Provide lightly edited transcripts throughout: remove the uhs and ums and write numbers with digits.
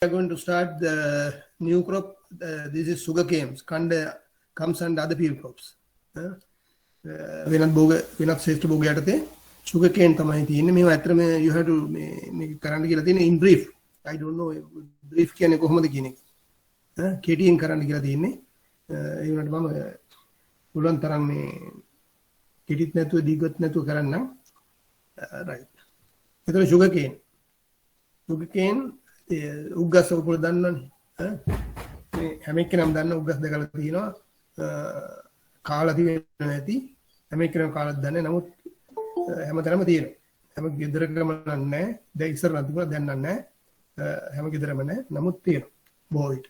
are going to start the new crop. This is sugar canes. Kanda comes under other field crops. Wenak says to Bogatate, sugar cane tamati. You have to make currently in brief. I don't know brief can go home the guinea. Katie and currently Gradine, you know, Ulan Tarang Kitty Netu, Digot Netu Karana. Right. It's sugar cane. Sugar cane. උග්ගස් ඔපුල දන්නවනේ හැම එක්කෙනාම දන්න උග්ගස් දෙකලා තියෙනවා කාලා තියෙන්නේ නැති හැම එක්කෙනාම කාලා දන්නේ නමුත් හැමතැනම තියෙනවා හැම ගෙදරකම නැහැ දැන් ඉස්සර නම් තිබුණා දැන් නැහැ හැම ගෙදරම නැහැ නමුත් තියෙනවා බොහෝ විට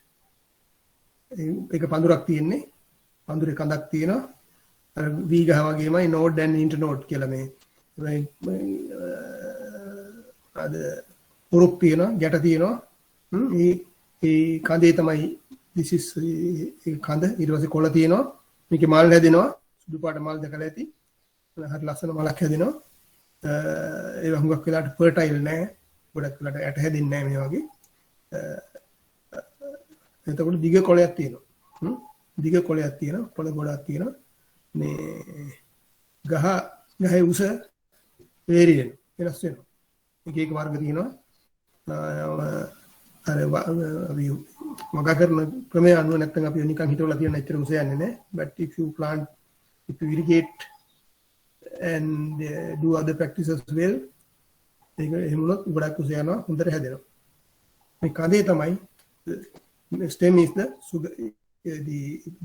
ඒක පඳුරක් තියෙන්නේ පඳුරේ කඳක් තියෙනවා අර වී ගහ වගේමයි නෝඩ් ඇන්ඩ් ඉන්ටර්නෝඩ් කියලා මේ අද පුරුක් තියෙනවා ගැට තියෙනවා ඒ කඳේ තමයි this is කඳ ඊට පස්සේ කොළ තියෙනවා මේකේ මල් හැදෙනවා සුදු පාට මල් දැකලා ඇති හරි ලස්සන මලක් හැදෙනවා ඒ වහුඟක් වෙලාට ෆර්ටයිල් නැහැ ගොඩක් වෙලාට ඇට හැදෙන්නේ නැහැ මේ වගේ එතකොට දිග කොළයක් තියෙනවා දිග කොළයක් තියෙනවා කොළ ගොඩක් තියෙනවා මේ ගහේ උස වේරි වෙනවා වෙනස් වෙනවා එක එක වර්ග තියෙනවා මගකරන ක්‍රමය අනුව නැත්නම් අපි නිකන් හිතවලා තියෙන ඇත්තට උස යන්නේ නැහැ but if you irrigate and do other practices well ඒක එහෙම වුණොත් ගොඩක් උස යනවා හොඳට හැදෙනවා මේ කඳේ තමයි stem is the sugar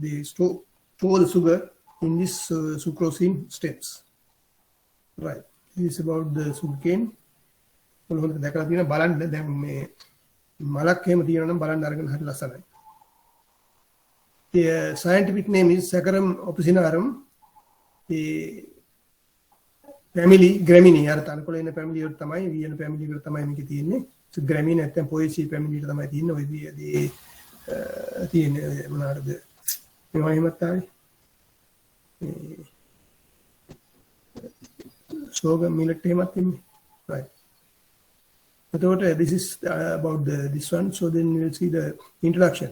the store the sugar in this sucrosine stems right this is about the sugarcane හොඳට දැකලා තියෙන බලන්න දැන් මේ මලක් එහෙම තියෙනවා නම් බලන්න අරගෙන හරි ලස්සනයි. The scientific name is Saccharum officinarum. The family Gramineae අර තනකොළ ඉන්න family එකට තමයි වියන family එකට තමයි මේක තියෙන්නේ. So Gramineae නැත්නම් Poaceae family එකට තමයි තියෙන්නේ. ඔය වියදී තියෙන්නේ මොනවාද? මේවා එහෙමත් ආවේ. sorghum millet එහෙමත් ඉන්නේ. Right. This is about this one. So then we'll see the introduction.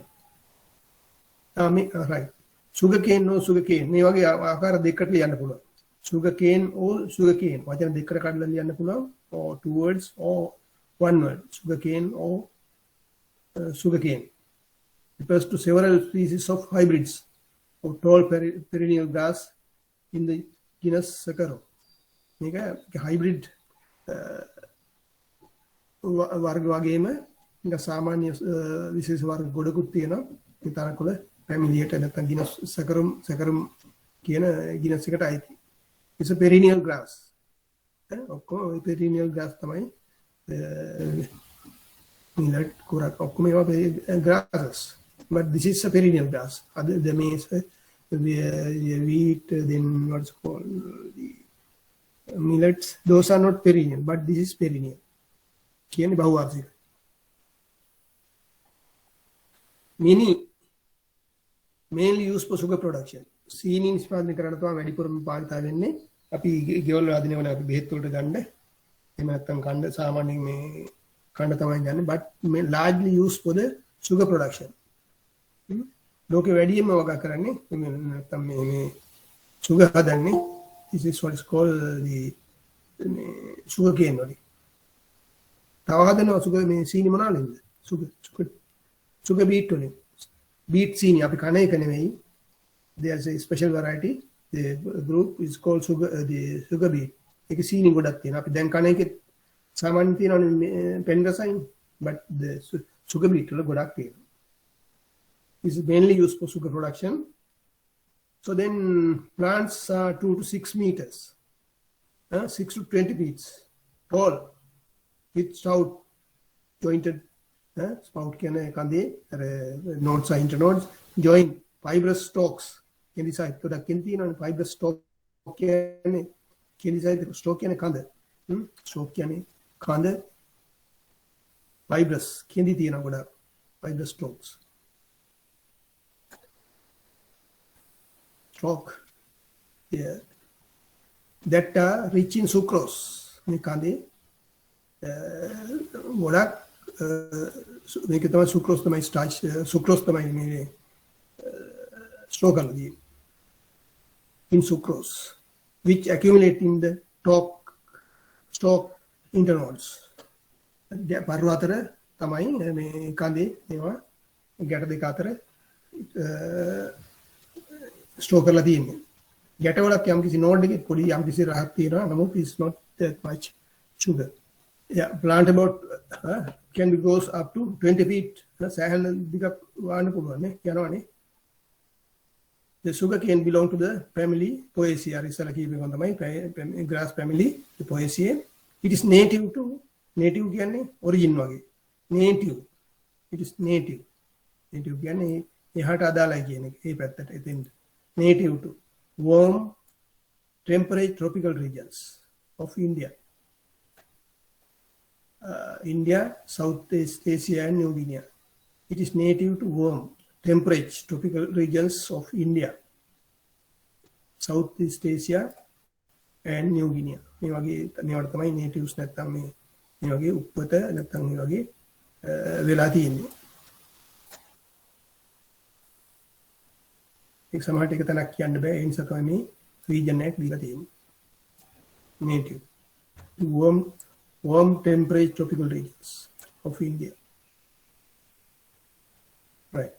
Right. Sugarcane, no sugarcane. මේ වගේ ආකාර දෙකකට ලියන්න පුළුවන්. Sugarcane or sugarcane. වචන දෙකකට කඩලා ලියන්න පුළුවන්. Or two words or one word. Sugarcane or sugarcane. Refers to several species of hybrids of tall perennial grass in the genus Saccharum. මේක hybrid වර්ග වගේම නිකන් සාමාන්‍ය විශේෂ වර්ග ගොඩකුත් තියෙනවා මේ තනකොළ ෆැමිලි එකට නැත්නම් genus Saccharum කියන genus එකට අයිති. It's a perennial grass. ඔක්කොම perennial grass තමයි millet කුරක් ඔක්කොම ඒවා grasses. But this is a perennial grass. The maize, the wheat, then what's called the millets. Those are not perennial, but this is perennial. කියන්නේ බහුවාර්ෂික. mainly used for sugar production. සීනි නිෂ්පාදනය කරන්න තමයි වැඩිපුරම පාවිච්චි වෙන්නේ. අපි ගෙවල් වල අදිනවනේ අපි බෙහෙත් වලට ගන්න. එහෙම නැත්නම් කන්න සාමාන්‍යයෙන් මේ කන්න තමයි ගන්න. but largely used for the sugar production. ලෝකෙ වැඩියෙන්ම වගා කරන්නේ නැත්නම් මේ sugar හදන්නේ this is what is called the sugar cane වලින්. තව හදනවා සුගර් මේ සීනි මොනවාද සුගර් බීට් වලින් බීට් සීනි අපි කන එක නෙමෙයි there's a special variety the group is called sugar beet ඒක සීනි ගොඩක් තියෙනවා අපි දැන් කන එකේ සාමාන්‍යයෙන් තියෙනවනේ පෙන් රසයින් but the sugar beet වල ගොඩක් තියෙනවා is mainly used for sugar production so then plants are 2 to 6 meters 6 to 20 feet tall with stout jointed spout කියන්නේ කඳේ nodes are internodes join fibrous stalks කෙඳි සයිඩ් ගොඩක් කෙඳි තියෙනවානේ fibrous stalk කියන්නේ කෙඳි සයිඩ් stalk කියන්නේ කඳ stalk කියන්නේ කඳ fibrous කෙඳි තියෙනවා ගොඩක් fibrous stalks stalk yeah that are rich in sucrose මේ කඳේ ගොඩක් මේක තමයි සුක්‍රෝස් තමයි ස්ටාර්ච් සුක්‍රෝස් තමයි මේ store කරලා තියෙන්නේ. In sucrose which accumulate in the stalk internodes. පර්වාතර තමයි මේ කඳේ මේවා ගැට දෙක අතර ස්ටෝර් කරලා තියෙන්නේ. ගැටවලක් යම්කිසි නෝඩ් එකේ පොඩි යම්කිසි රහක් තියෙනවා. නමුත් it's not that much sugar. Yeah, plant about can be goes up to 20 feet. සෑහෙන දිගක් වාන්න පුළුවන් නේ යනවනේ. The sugar cane belong to the family Poaceae. ඉස්සලා කියපේ තමයි grass family the Poaceae. It is native to native කියන්නේ origin වගේ. Native. It is native. Native කියන්නේ එහාට අදාළයි කියන එක. ඒ පැත්තට එතෙන්ද. Native to warm temperate tropical regions of India. India, Southeast Asia and New Guinea. It is native to warm temperate tropical regions of India, Southeast Asia and New Guinea. මේ වගේ මේවට තමයි natives නැත්තම් මේ වගේ උපත නැත්තම් මේ වගේ වෙලා තියෙන්නේ. ඒක සමහරට එක තැනක් කියන්න බෑ. ඒ නිසා තමයි මේ region එකක් දීලා තියෙන්නේ. Native to warm temperate tropical regions of India. Right.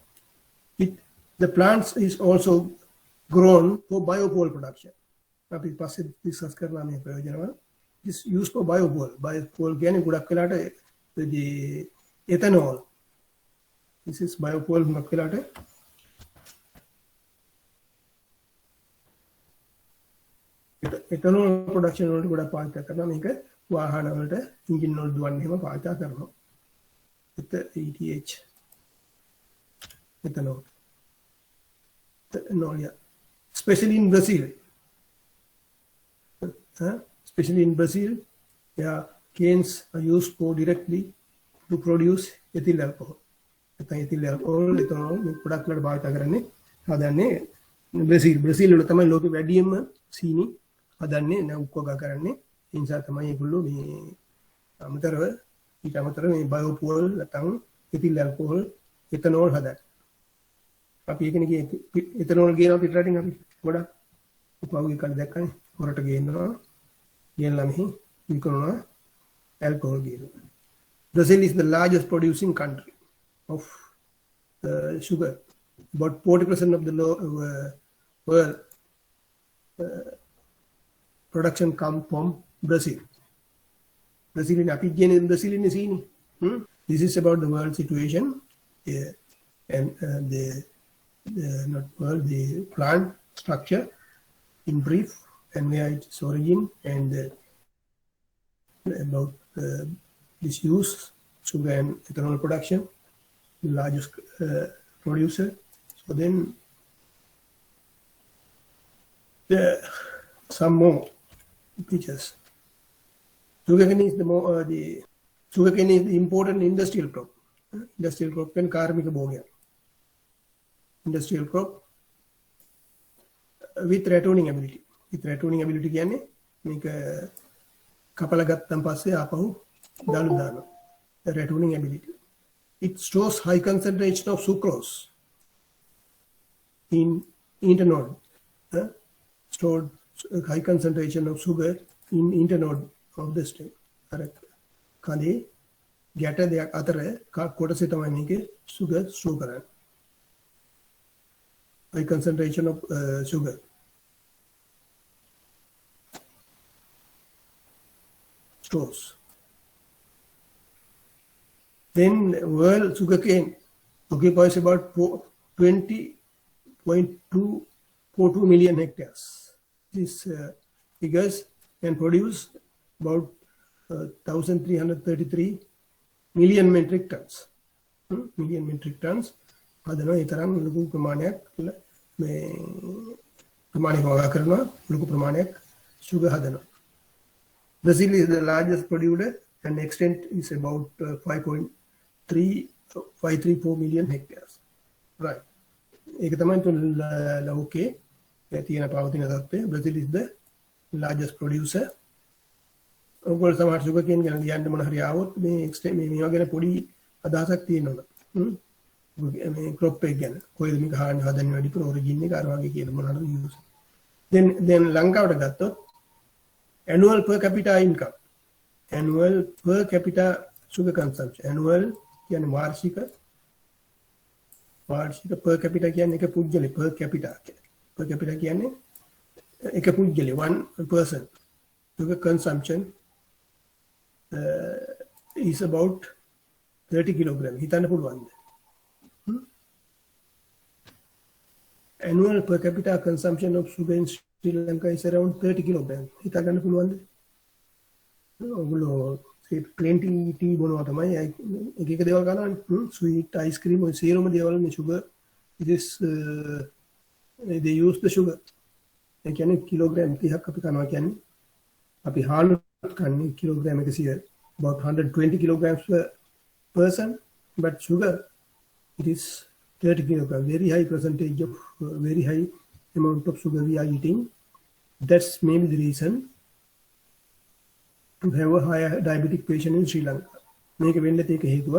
The plants is also grown for biofuel production. අපි පස්සේ discuss කරනවා මේ ප්‍රයෝජනවල. This used for biofuel. Biofuel කියන්නේ ගොඩක් වෙලාට the ethanol. This is biofuel ගොඩක් වෙලාට ethanol production වලට ගොඩක් පාවිච්චි කරනවා. මේක වාහන වලට engine වල දුවන්න එහෙම පාවිච්චි කරනවා. ETH ethanol. No, yeah. Especially in Brazil. Especially in Brazil, yeah, canes are used for directly to produce ethyl alcohol. Ethyl alcohol, ethanol, product වලට භාවිත කරන්නේ හදන්නේ බ්‍රසීල් වල තමයි ලෝකෙ වැඩිම සීනි හදන්නේ උක්කගා කරන්නේ. ඒ නිසා තමයි ඒගොල්ලෝ මේ අමතරව ඊට අමතරව මේ බයෝෆුවල් නැත්නම් ethyl alcohol, ethanol හදන්නේ. අපි ඒකනේ ethanol ගේනවා පිටරටින් අපි ගොඩක් උපවගේ කඩ දැක්කනේ හොරට ගේනවා ගෙනලා මෙහි විකුණනවා alcohol ගේනවා. Brazil is the largest producing country of sugar. About 40% of the world production comes from Brazil. Brazilian scene. This is about the world situation, and the plant structure in brief, and where its origin, and about this use, sugar and ethanol production, the largest producer. So then some more features. Sugarcane is sugarcane is the important industrial crop. Industrial crop can karmika bogya. Industrial crop with rattoning ability. With rattoning ability කියන්නේ මේක කපලා ගත්තන් පස්සේ ආපහු දාලු දානවා. Rattoning ability. It stores high concentration of sucrose in internode. Stored high concentration of sugar in internode of the stem. කඳේ ගැට දෙයක් අතර කොටසේ තමයි මේකේ sugar store කරන්නේ. High concentration of sugar. Stores. Then world sugarcane occupies about 20.242 million hectares. These figures can produce about 1,333 million metric tons. Million metric tons. හදනවා ඒ තරම් ලොකු ප්‍රමාණයක් මේ ප්‍රමාණික වගා කරනවා ලොකු ප්‍රමාණයක් sugar හදනවා. Brazil is the largest producer and extent is about 5.3534 million hectares. Right. ඒක තමයි ලෝකයේ තියෙන පවතින තත්ත්වය. Brazil is the largest producer ඔයගොල්ලෝ සමහර සුගර් කේන් ගැන ලියන්න මොන හරි ආවොත් මේ එක්ස්ට්‍රීම් මේ වගේ පොඩි අදහසක් තියෙනවා. මේ ක්‍රොප් එක ගැන කොයිද මේක හදන්නේ වැඩිපුර ඔරිජින් එක අර වගේ කියලා මොනවද යූස්. then ලංකාවට ගත්තොත් annual per capita income, annual per capita sugar consumption, annual කියන්නේ වාර්ෂික per capita කියන්නේ එක පුද්ගලෙ per capita කියන්නේ එක පුද්ගලෙ one person sugar consumption is about 30 kilogram. හිතන්න පුළුවන්ද? Annual per capita consumption of sugar in Sri Lanka is around 30 kilograms. හිතා ගන්න පුළුවන්ද? ඔයගොල්ලෝ plenty tea බොනවා තමයි එක එක දේවල් ගන්නවනේ. sweet ice cream ඔය සියලුම දේවල් මේ sugar it is they use the sugar. ඒ කියන්නේ කිලෝග්‍රෑම් 30ක් අපි කනවා කියන්නේ අපි හාල් කන්නේ kilogram 100 about 120 kilograms per person, but sugar it is 30 kilograms, very high percentage of very high amount of sugar we are eating. That's maybe the reason to have a higher diabetic patient in Sri Lanka. මේක වෙන්න තියෙක හේතුව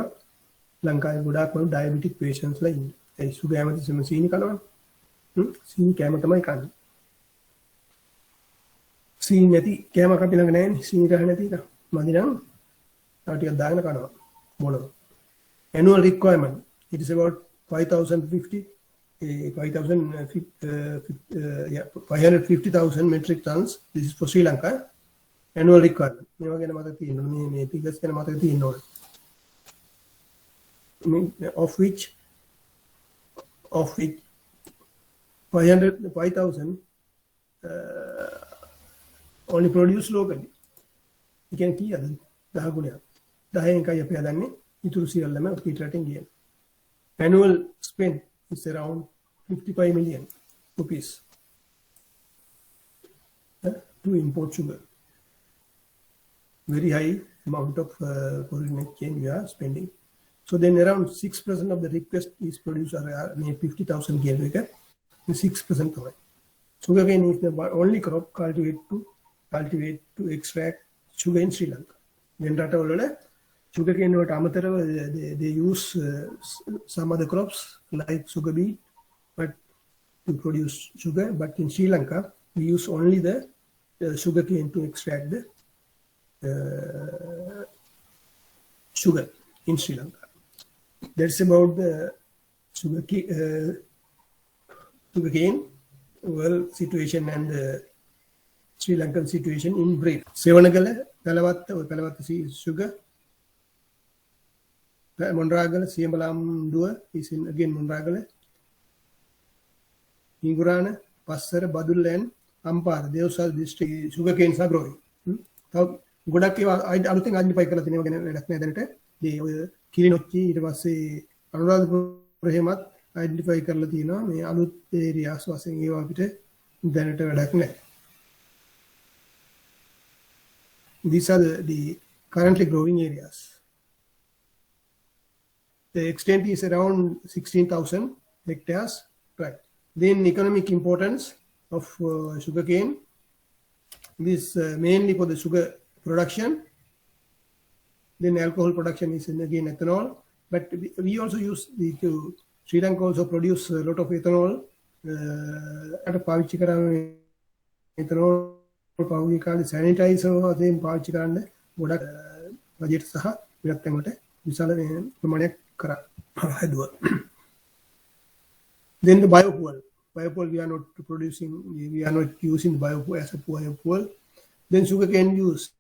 ලංකාවේ ගොඩාක්ම diabetic patients ලා ඉන්නේ. ඒ sugar හැමතිස්සෙම සීනි කනවා. සීනි කෑම තමයි කන්නේ. සීනි නැති කෑමක් අපි ළඟ නැහැ නේ. සීනි රහ නැති එක. මදි නම් තව ටිකක් දාගෙන කනවා. බොනවා. Annual requirement it is about 550,000 metric tons. This is for Sri Lanka. Annual requirement. මේවා ගැන මතක තියෙනවා. මේ figures ගැන මතක තියෙන්න ඕනේ. Of which 5,000 only produced locally. You can key 10 ගුණයක්. 10 එකයි අපි හදන්නේ. ඉතුරු සියල්ලම පිටරටින් ගියන. Annual spend is around 55 million rupees to import sugar. Very high amount of foreign exchange we are spending. So then around 6% of the request is produced near 50,000 kg. 6% of it. Sugarcane is the only crop cultivate to extract sugar in Sri Lanka. Then sugarcane they use some other crops like sugar beet, but to produce sugar. But in Sri Lanka, we use only the sugarcane to extract the sugar in Sri Lanka. That's about the sugarcane world situation and the Sri Lankan situation in brief. Sevanagala, Kalavatta sugar. Mondragala, Siambalam Dua is in again Mondragala. Hingurana, Passara, Badul and Ampar, those are district sugarcanes are growing. Godaki, I don't think I'd be like the Kilinochi, it was a Anuradha identify Karlatina, Alut areas was in Evapite, then it was these are the currently growing areas. The extent is around 16,000 hectares. Right. Then economic importance of sugarcane. This mainly for the sugar production. Then alcohol production is again ethanol. But we also use Sri Lanka also produce a lot of ethanol. Ethanol sanitizer product budget saha විශාල ප්‍රමාණයක් කරා හැදුවා. Then the biofuel we are not producing, we are not using biofuel as a biofuel. Then sugarcane use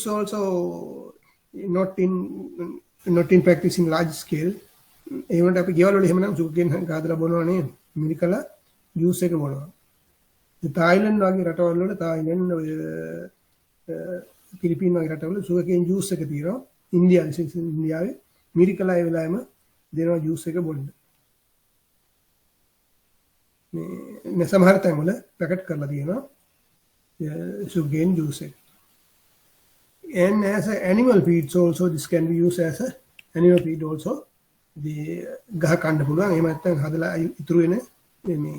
also not in practicing large scale. Even අපි ගෙවල් වල එහෙම නම් sugarcane හදලා බොනවා නේ මිනිකලා use එක බොනවා. Thailand වගේ රටවල් වල Thailand Philippines වගේ රටවල sugarcane juice එක තියෙනවා. ඉන්දියාවේ මිරිකලා ඒ වෙලාවෙම දෙනවා juice එක බොන්න. මේ සමහර තැන්වල පැකට් කරලා තියෙනවා sugarcane juice එක. And as an animal feed also, this can be used as a animal feed also. The ගහ කන්න පුළුවන්. එහෙම නැත්නම් හදලා ඉතුරු වෙන මේ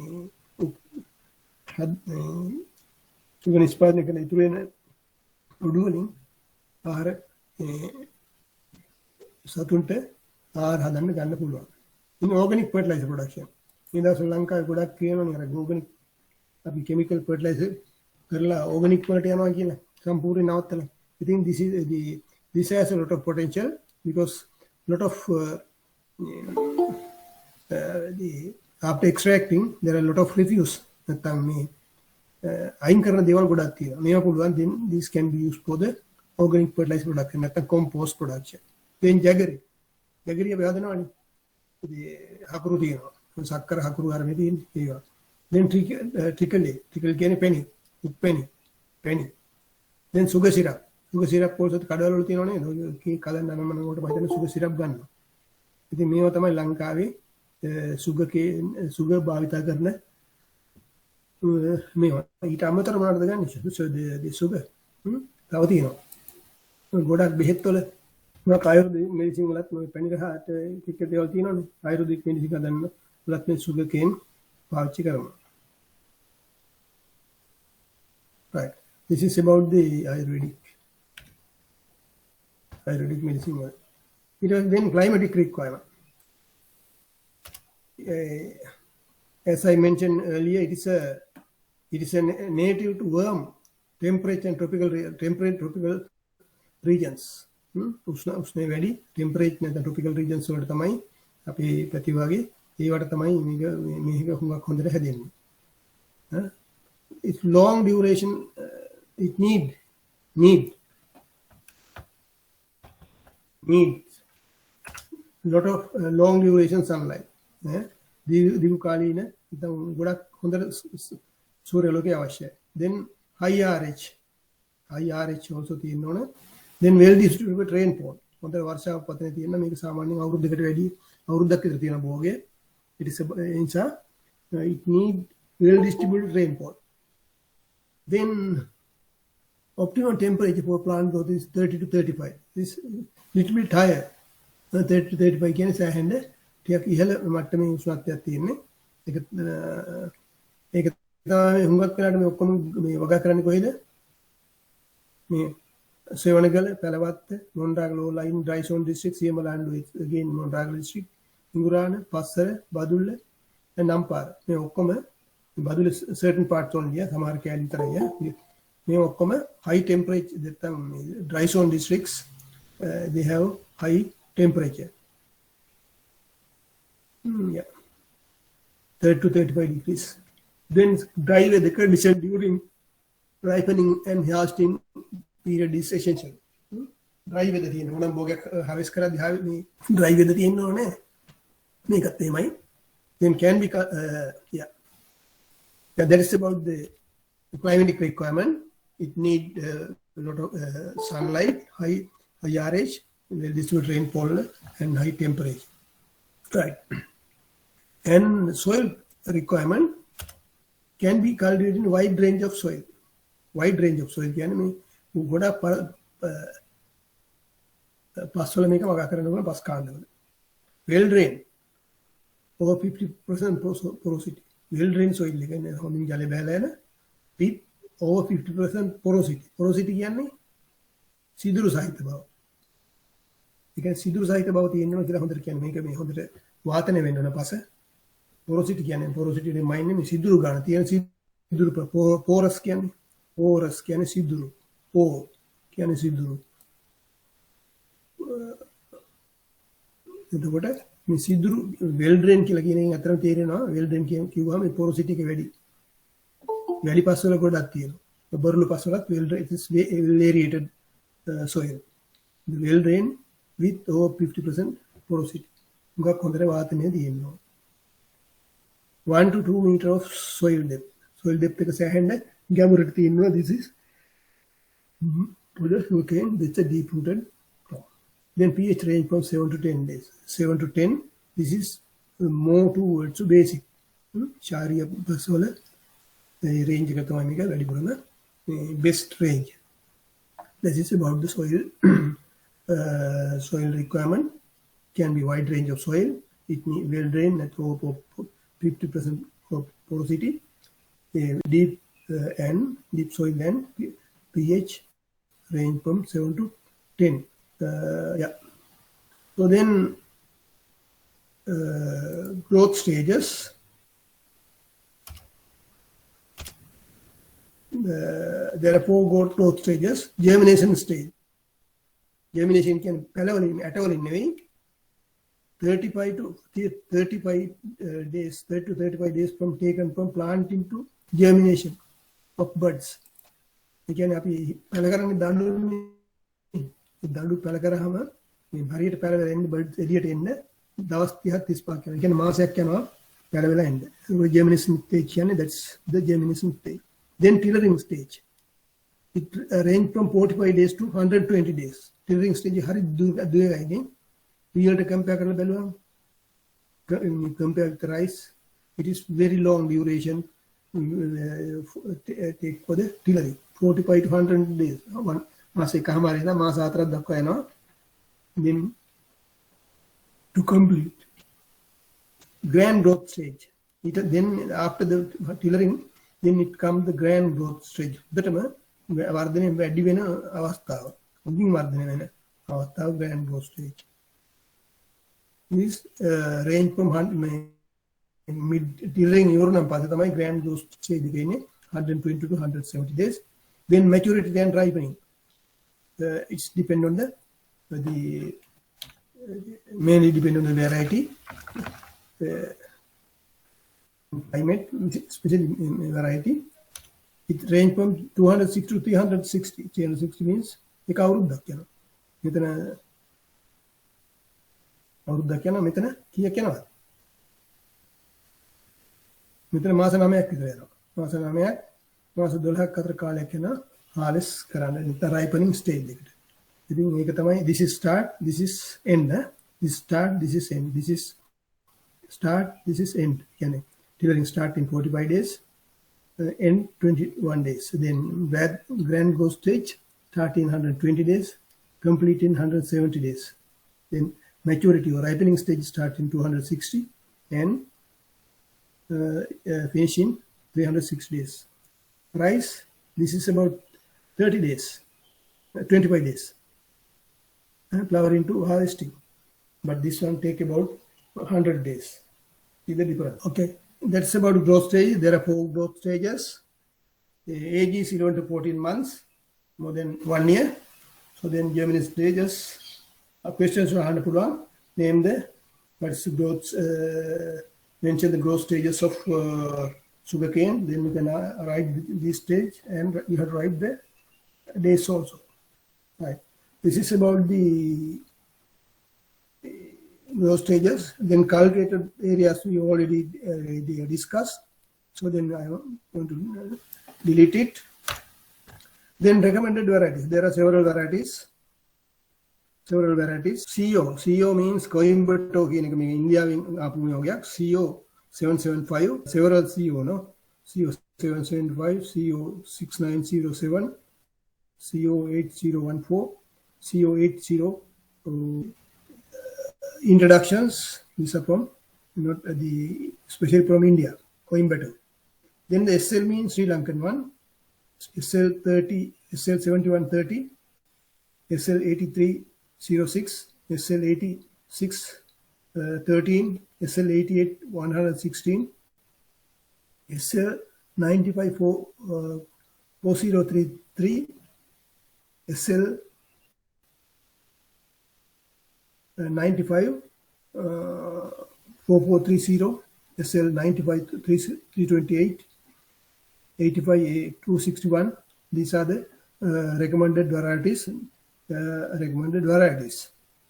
සුගර් නිෂ්පාදනය කරන ඉතුරු වෙන උඩුවලින් ආහාර සතුන්ට ආහාර හදන්න ගන්න පුළුවන්. In organic fertilizer production. In the Sri Lanka, ගොඩක් කියනවනේ අර organic අපි chemical fertilizer කරලා organic වලට යනවා කියලා සම්පූර්ණ නවත්තලා. I think this has a lot of potential because lot of after extracting there are a lot of refuse. නැත්නම් මේ අයින් කරන දේවල් ගොඩක් තියෙනවා. මේවා පුළුවන් then this can be used for the organic fertilizer production නැත්නම් compost production. then jaggery අපි හදනවානේ. හකුරු තියෙනවා. සක්කර හකුරු අරගෙන තියෙන්නේ ඒවා. then trickle කියන්නේ penny. then sugar syrup පොල්සත් කඩවල වල තියෙනවනේ. ඒක කලන්න නමන කොට මම හිතන්නේ sugar syrup ගන්නවා. ඉතින් මේවා තමයි ලංකාවේ sugar භාවිත කරන මේවා. ඊට අමතරව මොනවද ගන්නේ? sugar. තව තියෙනවා. ගොඩක් බෙහෙත් වල මොකක් ආයුර්වේදික මෙඩිසින් වලත් මේ පැණි රහට ටික දේවල් තියෙනවනේ. ආයුර්වේදික මෙඩිසින් හදන්න වලත් මේ sugar cane පාවිච්චි කරනවා. Right. This is about the Ayurvedic medicine. It was then climatic requirement. As I mentioned earlier, it is a native to warm temperate and tropical regions. උෂ්ණ වැඩි temperate නැත්නම් tropical regions වලට තමයි අපි පැති වගේ ඒවට තමයි මේක හුඟක් හොඳට හැදෙන්නේ. It's long duration. It needs lot of long duration sunlight. දීර්ඝ කාලීන ගොඩක් හොඳට සූර්යාලෝකය අවශ්‍යයි. Then high RH also තියෙන්න ඕන. Then well distributed rainfall. හොඳ වර්ෂාවක් පතන තියෙන මේක සාමාන්‍යයෙන් අවුරුද්දකට වැඩි අවුරුද්දක් විතර තියෙන භෝගය. It need well distributed rainfall. Then optimum temperature for plant growth is 30 to 35. This little bit higher. 30 to 35 කියන්නේ සෑහෙන්න ටිකක් ඉහළ මට්ටමේ උෂ්ණත්වයක් තියෙන්නේ. ඒක තමයි හුඟක් වෙලාවට මේ ඔක්කොම මේ වගා කරන්නේ කොහෙද? මේ Sevanagala, Pelwatte, Monaragala line dry zone district, සියමලාන්ඩු again Monaragala district, ඉඟුරාන, Passara, Badulla, and නම්පාර. මේ ඔක්කොම බදුල්ල certain parts only සමහර කැලි විතරයි. මේ ඔක්කොම high temperature නැත්නම් dry zone districts they have high temperature. 30 to 35 degrees. Then dry weather condition during ripening and harvesting period is essential. Dry weather තියෙන ඕනම් භෝගයක් harvest කරද්දී මේ dry weather තියෙන්න ඕනේ. මේකත් එහෙමයි. Then can be that is about the climatic requirement. It need a lot of sunlight, high RH, well distributed rainfall, and high temperature. Right. And soil requirement can be cultivated in wide range of soil. Wide range of soil කියන්නේ මේ ගොඩක් පස්වල මේක වගා කරනකොට පස් කාණ්ඩවල. Well drained over 50% porosity. Well drained soil එක නේ හොඳින් ජලය බහලා යන with over 50% porosity. Porosity කියන්නේ සිදුරු සහිත බව. ඒ කියන්නේ සිදුරු සහිත බව තියෙනවා කියලා හොඳට කියන්නේ මේක මේ හොඳට වාතනය වෙන්න ඕන පස. Porosity කියන්නේ porosity remind මේ සිදුරු ගන්න තියෙන සිදුරු porous කියන්නේ සිදුරු. pore කියන්නේ සිදුරු. එතකොට මේ සිදුරු well drain කියලා කියන එකෙන් අතරම තේරෙනවා well drain කියුවාම මේ porosity එක වැඩි. වැලි පස්වල ගොඩක් තියෙනවා. බර්ලු පස්වලත් well drain, it is aerated soil. Well drain with over 50% porosity. ගොඩක් හොඳට වාතනය තියෙනවා. 1 to 2 meter of soil depth. Soil depth එක සෑහෙන්න ගැඹුරට තියෙනවා. This is okay, that's a deep rooted crop. Then pH range from 7 to 10 days. 7 to 10, this is more towards basic. Sharia baswala range එක තමයි මේක වැඩිපුරම best range. This is about the soil. Soil requirement can be wide range of soil. It need well drained at over 50% porosity. Deep soil and pH range from 7 to 10. Yeah. So then growth stages. There are 4 growth stages. Germination stage. Germination can පැලවලින් ඇටවලින් නෙවෙයි 35 to 35 days, 30 to 35 days from taken from planting to germination of buds. ඒ කියන්නේ අපි පැල කරන්නේ දඬුනේ. දඬු පැල කරාම මේ හරියට පැලවලා එන්න බඩ් එළියට එන්න දවස් 30 35 යනවා. ඒ කියන්නේ මාසයක් යනවා පැලවලා එන්න. So germination stage කියන්නේ that's the germination stage. Then tillering stage. It range from 45 days to 120 days. Tillering stage hari දුරයි. Real to compare කරලා බලුවම compare with rice, it is very long duration take for the tillering. 45 to 100 days. මාස එකමාරේ ඉඳන් මාස 4ක් දක්වා යනවා. Then to complete grand growth stage. Then after the tillering, then it comes the grand growth stage. Better වර්ධනය වැඩි වෙන අවස්ථාව. මුලින් වර්ධනය වෙන අවස්ථාව grand growth stage. This range from mid tillering ඉවරනම් පස්සේ තමයි grand growth stage වෙන්නේ 120 to 170 days. Then maturity and ripening. It's depend on the mainly depend on the variety, climate, especially variety. It range from 260 to 360. 360 means එක අවුරුද්දක් යනවා. මෙතන අවුරුද්දක් යනවා. මෙතන කීයක් යනවද? මෙතන මාස 9ක් විතර යනවා. මාස 9ක් මාස 12ක් අතර කාලයක් යනවා. harvest කරන්න. නැත්නම් ripening stage එකට. ඉතින් මේක තමයි this is start, this is end. This start, this is end. This is start, this is end. කියන්නේ tillering start in 45 days, end 21 days. Then grand growth stage start in 120 days, complete in 170 days. Then maturity or ripening stage start in 260 and finish in 306 days. Rice, this is about 30 days, 25 days. Flower into harvesting. But this one take about 100 days. See the difference? Okay, that's about growth stage. There are 4 growth stages. The age is 11 to 14 months, more than 1 year. So then germination stages. Questions are 100 name the what's the growth, mention the growth stages of sugarcane. Then you can write this stage and you have to write the days also. Right. This is about the growth stages. Then cultivated areas we already discussed. So then I am going to delete it. Then recommended varieties. There are several varieties. CO means Coimbatore කියන එක මේ ඉන්දියාවෙන් ආපු නියෝගයක්. CO 775 several CO no. CO 775, CO 6907, CO 8014, CO 80 introductions. These are from not the special from India, Coimbatore. Then the SL means Sri Lankan one. SL 30, SL 7130, SL 8306, SL 8613, SL 88 116, SL 95 4033, SL 95 4430, SL 95 328, 85 261. These are the recommended varieties.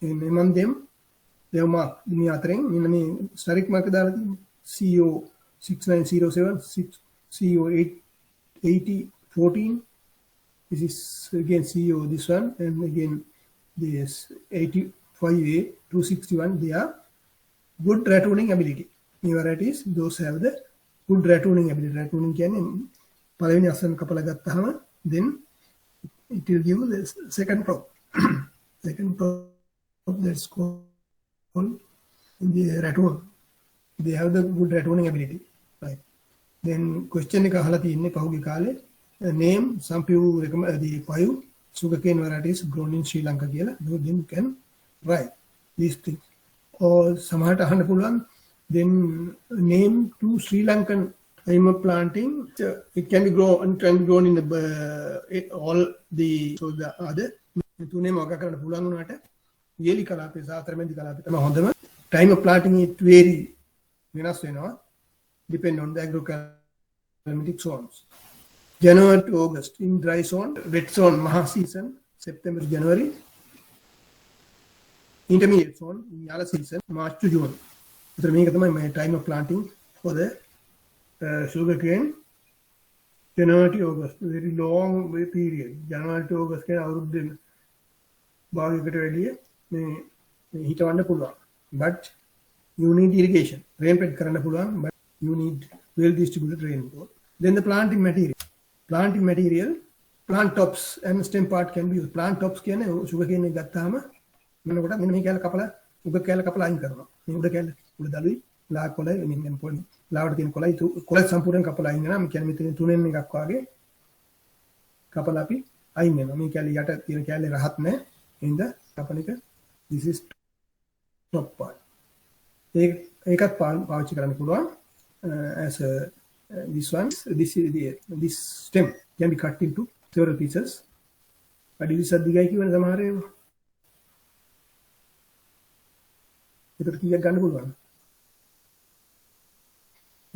And among them, they are marked. මේ අතරින් මෙන්න මේ ස්ටරික් Mark දාලා තියෙන්නේ CO 6907, CO 8014. This is again CO this one, and again this 85A 261. They are good ratooning ability. New varieties, those have the good ratooning ability. Ratooning කියන්නේ පළවෙනි අස්සන් කපලා ගත්තාම then it will give the second crop. Second crop, that's called the ratoon. They have the good ratooning ability, right? Then question එක අහලා තියෙන්නේ පහුගිය කාලේ name some few recommend the 5 sugarcane varieties grown in Sri Lanka කියලා. Then you can write these things. Or සමහරට අහන්න පුළුවන් then name two Sri Lankan time of planting. It can be grown in the all the so the other තුනේ මොකක් කරන්න පුළුවන් වුණාට වියලි කලාපේ සහ අතරමැදි කලාපේ තමයි හොඳම. Time of planting it vary වෙනස් වෙනවා depend on the agroclimatic zones. January to August in dry zone, wet zone Maha season, September to January. Intermediate zone, Yala season, March to June. So මේක තමයි my time of planting for the sugarcane. January to August, very long period. January to August කියන අවුරුද්දේ භාගයකට වැඩිය මේ හිටවන්න පුළුවන්. But you need irrigation. Rainfed කරන්න පුළුවන්, but you need well distributed rainfall. Then the planting material. Planting material, plant tops and stem part can be used. Plant tops කියන්නේ sugarcane එක ගත්තාම මෙන්නකොට මෙන්න මේ කැල කපලා උග කැල කපලා අයින් කරනවා. මේ උඩ කැල උඩ දළුයි ලා කොළයි මෙන්න පොඩි ලාවට තියෙන කොළයි කොළ සම්පූර්ණයෙන් කපලා අයින් වෙනවා. මේ කියන්නේ මෙතන තුනෙන් එකක් වාගේ කපලා අපි අයින් වෙනවා. මේ කැල යට තියෙන කැලේ රහත් නැහැ. එහෙනම් කපන එක this is top part. ඒකත් පාවිච්චි කරන්න පුළුවන් as a this one, this stem can be cut into several pieces. අඩි 20ක් දිගයි කියන සමහර ඒවා. ඒකට කීයක් ගන්න පුළුවන්?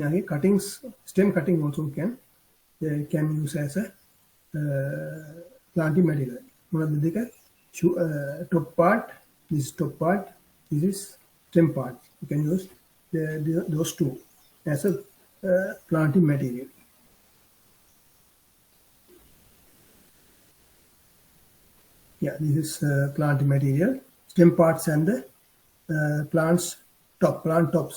යාගේ cuttings, stem cutting also can use as a planting material. මොනවද දෙක? Top part, this is top part, this is stem part. You can use those two as a planting material. Yeah, this is planting material. Stem parts and the plant tops.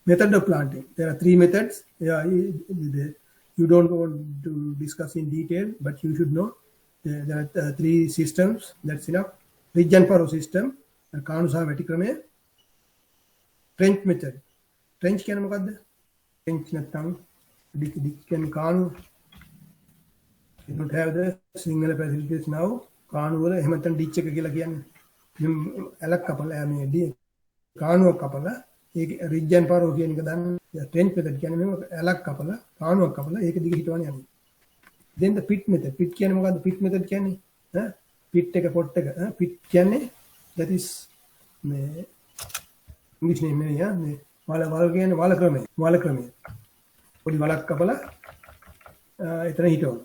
Method of planting. There are 3 methods. Yeah, you don't want to discuss in detail, but you should know there are 3 systems. That's enough. Ridge and furrow system. කාණු සහ වැටි ක්‍රමය. Trench method. Trench කියන්නේ මොකද්ද? Trench නැත්නම් dig කියන්නේ කාණු. You don't have the single facilities now. කාණු වල එහෙම නැත්නම් ditch එක කියලා කියන්නේ. ඇලක් කපලා මේ කාණුවක් කපලා ඒක ridge and furrow කියන එක දාන්න. Trench method කියන්නේ මේ ඇලක් කපලා කාණුවක් කපලා ඒක දිග හිටවන්නේ යන්නේ. Then the pit method. Pit කියන්නේ මොකද්ද? Pit method කියන්නේ pit එක pot එක. Pit කියන්නේ that is මේ English name නේ යා මේ වල කියන්නේ වල ක්‍රමය. පොඩි වලක් කපලා එතන හිටවන.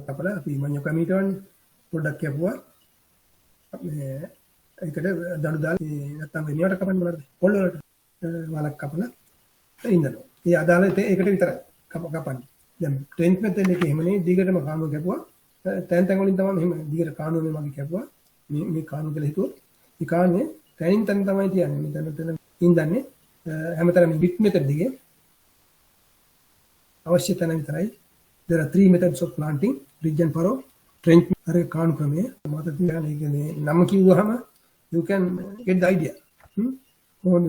කපලා අපි මඤ්ඤො කමිටවන්නේ පොඩ්ඩක් කැපුවා. මේ ඒකට දඩු දාලා නැත්තම් වෙනියට කපන්න බලන්න. පොල් වලට වලක් කපලා ඉන්නනවා. ඒ අදාළ ඒකට විතරයි කපන්නේ. දැන් ට්‍රෙන්ච් මෙතඩ් එකේ එහෙමනේ දිගටම කාණුව කැපුවා. තැන් වලින් තමයි මෙහෙම දිගට කාණුව මේ වගේ කැපුවා. මේ කාණුව කියලා හිතුවොත් මේ කාණුවේ තැනින් තැන තමයි තියන්නේ. මෙතන ඉඳන්නේ හැමතැනම bit method එකේ අවශ්‍ය තැන විතරයි. There are 3 methods of planting: ridge and furrow, trench අර කාණු ක්‍රමය. මත තියන්නේ කියන්නේ නම කිව්වහම you can get the idea. කොහොමද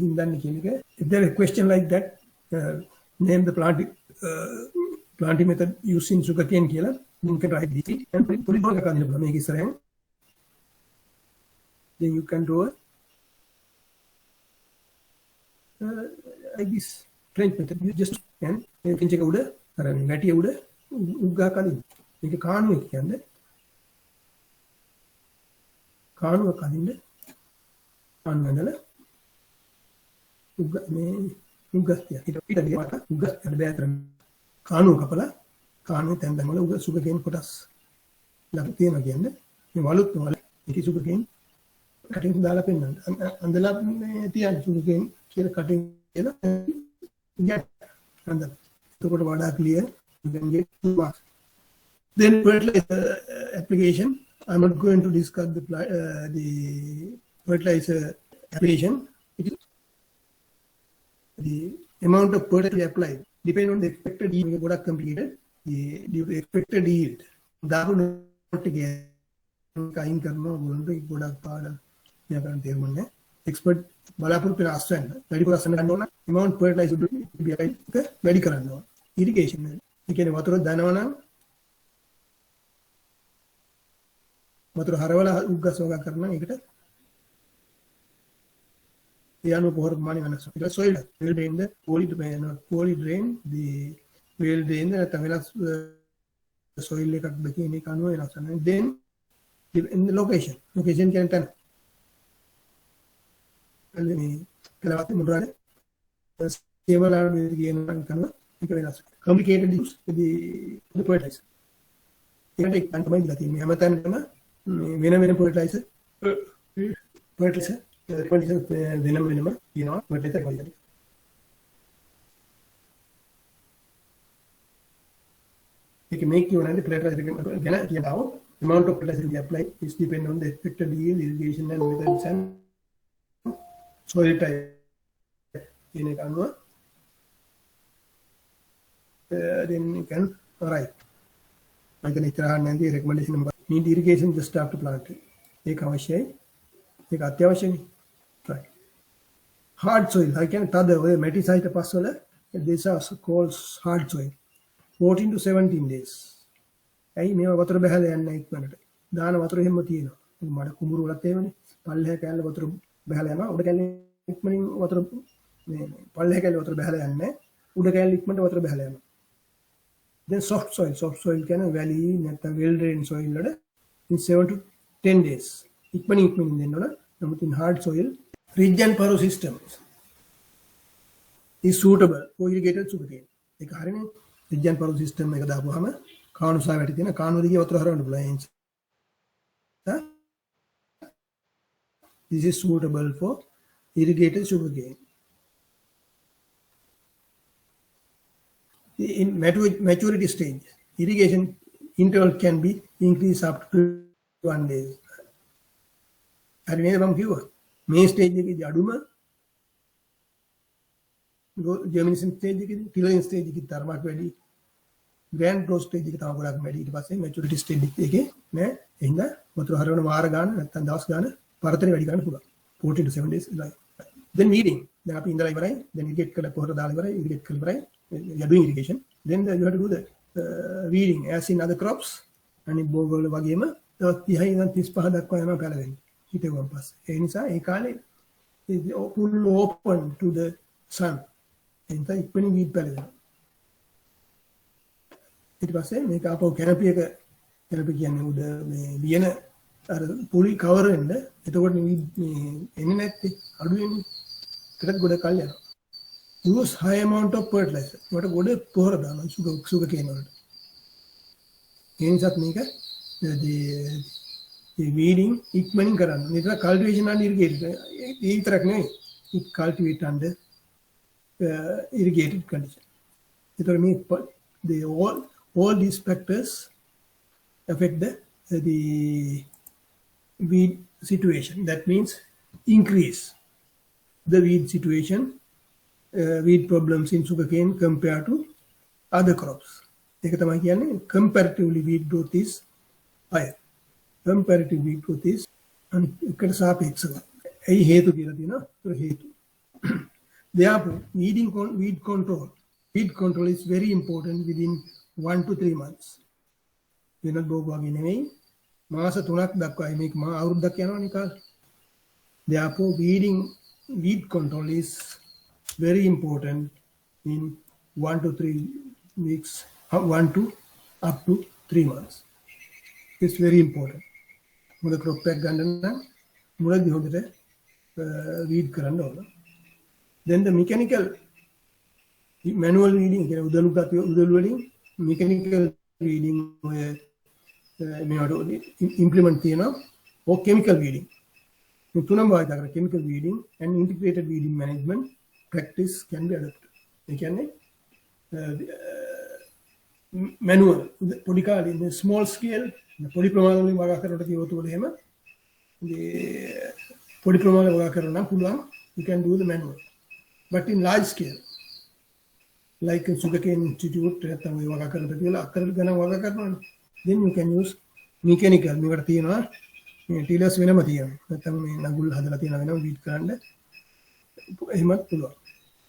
ඉඳන්නේ කියන එක. If there is a question like that, name the planting method used in sugarcane කියලා you can write it and put it on the calendar. මේක ඉස්සරහින් then you can do like this trench method. You just can check උඩ අර වැටිය උඩ උග්ගා කලින් මේක කාණුව කියන්නේ කාණුව කලින්ද අන්නදල උග්ග මේ උග්ගස්තිය ඊට උග්ගස් බෑතර කාණුව කපලා කාණුවේ තැන් තැන් වල උග සුගර්කේන් කොටස් ලක් තියෙනවා කියන්නේ මේ වලුත් වල ඒක සුගර්කේන් කටින් දාලා පෙන්නන්න අන්දලා මේ තියන සුගර්කේන් කියලා කටින් කියලා get අන්දලා එතකොට වඩා clear you can get 2 marks. Then fertilizer application. I'm not going to discuss the fertilizer application. It is the amount of fertilizer applied depend on the expected yield. Product completed the expected yield. दारू note किया Kine करना बोलते एक product पाड़ा या करते हैं हमने एक्सपर्ट बलापुर पे रास्ता है वेरी को रास्ता में करना amount fertilizer be applied very करना irrigation है ठीक है वातुर दाना वाना වතුර හරවලා උග්ගස් වගා කරන එකට යනු පොහොර ප්‍රමාණය වෙනස් වෙනවා. ඊට soil will drain the poorly drain the will drain නැත්නම් වෙනස් soil එකක්ද කියන එක අනුව වෙනස් වෙනවා. then in the location කියන්නේ තැන මේ කලවත් මුද්‍රානේ සේවලාන කියන කරන එක වෙනස්. complicated use the fertilizer. ඒකට එක තමයි දලා තියෙන්නේ. හැමතැනම වෙන fertilizer වෙනම කියනවා fertilizer quality. It can make you an fertilizer again. Amount of fertilizer we apply is depend on the expected yield, irrigation and methods and soil type. In it, then you can write. I can the recommendation number. Need irrigation just after planting. Take avashay. Take atyavashay. Right. Hard soil. I can tell the way meticite passola. These are called hard soil. 14 to 17 days. ඇයි මේවා වතුර බහලා යන්නේ ඉක්මනට. දාන වතුර හැම තියෙනවා. මඩ කුඹුරු වලත් එහෙමනේ. පල්ලෙහ කැල්ල වතුර බහලා යනවා. උඩ කැල්ල ඉක්මනින් වතුර මේ පල්ලෙහ කැල්ල වතුර බහලා යන්නේ. උඩ කැල්ල ඉක්මනට වතුර බහලා යනවා. Then soft soil කියන්නේ valley නැත්නම් well drained soil වල in 7 to 10 days. ඉක්මනින් දෙන්න ඕන. නමුත් in hard soil ridge and furrow systems is suitable for irrigated sugarcane. ඒක හරිනේ. ridge and furrow system එක දාපුවාම කාණු සා වැටි තියෙන කාණු දිගේ වතුර හරවන්න පුළුවන්. This is suitable for irrigated sugarcane. In maturity stage, irrigation interval can be increased up to 1 day. හරි නේද මම කිව්වා. මේ ස්ටේජ් එකේදී අඩුම ජර්මිනේෂන් ස්ටේජ් එකේදී ටිලරින් ස්ටේජ් එකේදී තරමක් වැඩි grand growth stage එක තව ගොඩක් වැඩි. ඊට පස්සේ maturity stage එකේ නෑ. එහෙනම් වතුර හරවන වාර ගන්න නැත්නම් දවස් ගන්න පරතරය වැඩි ගන්න පුළුවන්. 14 to 7 days ඉඳලා. Then weeding. දැන් අපි ඉඳලා ඉවරයි. then irrigate කරලා පොහොර දාලා ඉවරයි. irrigate කරලා ඉවරයි. You are doing irrigation. Then you have to do the weeding as in other crops. අනිත් බෝග වල වගේම දවස් 30 ඉඳන් 35 දක්වා යනවා පැලවෙන්න. හිටුවන් පස්සේ. ඒ නිසා ඒ කාලේ full open to the sun. එතන ඉක්මනින් weed පැලවෙනවා. ඊට පස්සේ මේක ආපහු කැනපි එක කැනපි කියන්නේ උඩ මේ ලියන අර පුලි කවර් වෙන්න එතකොට මේ එන්නේ නැත්තේ අඩු වෙන්නේ ඒකට ගොඩ කල් යනවා. use high amount of fertilizer. මට ගොඩ පොහොර දානවා සුගර් කේන් වලට. ඒ නිසාත් මේක the weeding ඉක්මනින් කරන්න. නිතර cultivation and irrigation ඒ විතරක් නෙවෙයි. it cultivate under irrigated condition. ඒතකොට මේ the all these factors affect the weed situation. That means increase the weed situation, weed problems in sugarcane compared to other crops. ඒක තමයි කියන්නේ comparatively weed growth is higher. Comparative weed growth is එකට සාපේක්ෂව. ඒ හේතු කියලා තියෙනවා. ඒ හේතු. Therefore, weed control is very important within 1 to 3 months. වෙනත් බෝග වගේ නෙමෙයි. මාස 3ක් දක්වා මේක මා අවුරුද්දක් යනවා නිකන්. Therefore, weed control is very important in 1 to 3 weeks, 1 to up to 3 months. It's very important. මුල crop pack ගන්න නම් මුලදී හොඳට weed කරන්න ඕන. Then the mechanical manual weeding කියන උදළු වලින් mechanical weeding implement තියෙනවා or chemical weeding. මේ තුනම වායිදා කරලා chemical weeding and integrated weeding management practice can be adopted. ඒ කියන්නේ manual පොඩි කාලේ small scale පොඩි ප්‍රමාණ වලින් වගා කරනකොට කිව්වොත් උඩ එහෙම පොඩි ප්‍රමාණයක් වගා කරනවා නම් පුළුවන් you can do the manual. But in large scale like sugarcane institute නැත්නම් ඒ වගා කරනකොට කියලා අක්කර ගණන් වගා කරනවානේ. Then you can use mechanical. මේකට තියෙනවා මේ ටිලර්ස් වෙනම තියෙනවා. නැත්නම් මේ නගුල් හදලා තියෙන වෙනම weed කරන්න එහෙමත් පුළුවන්.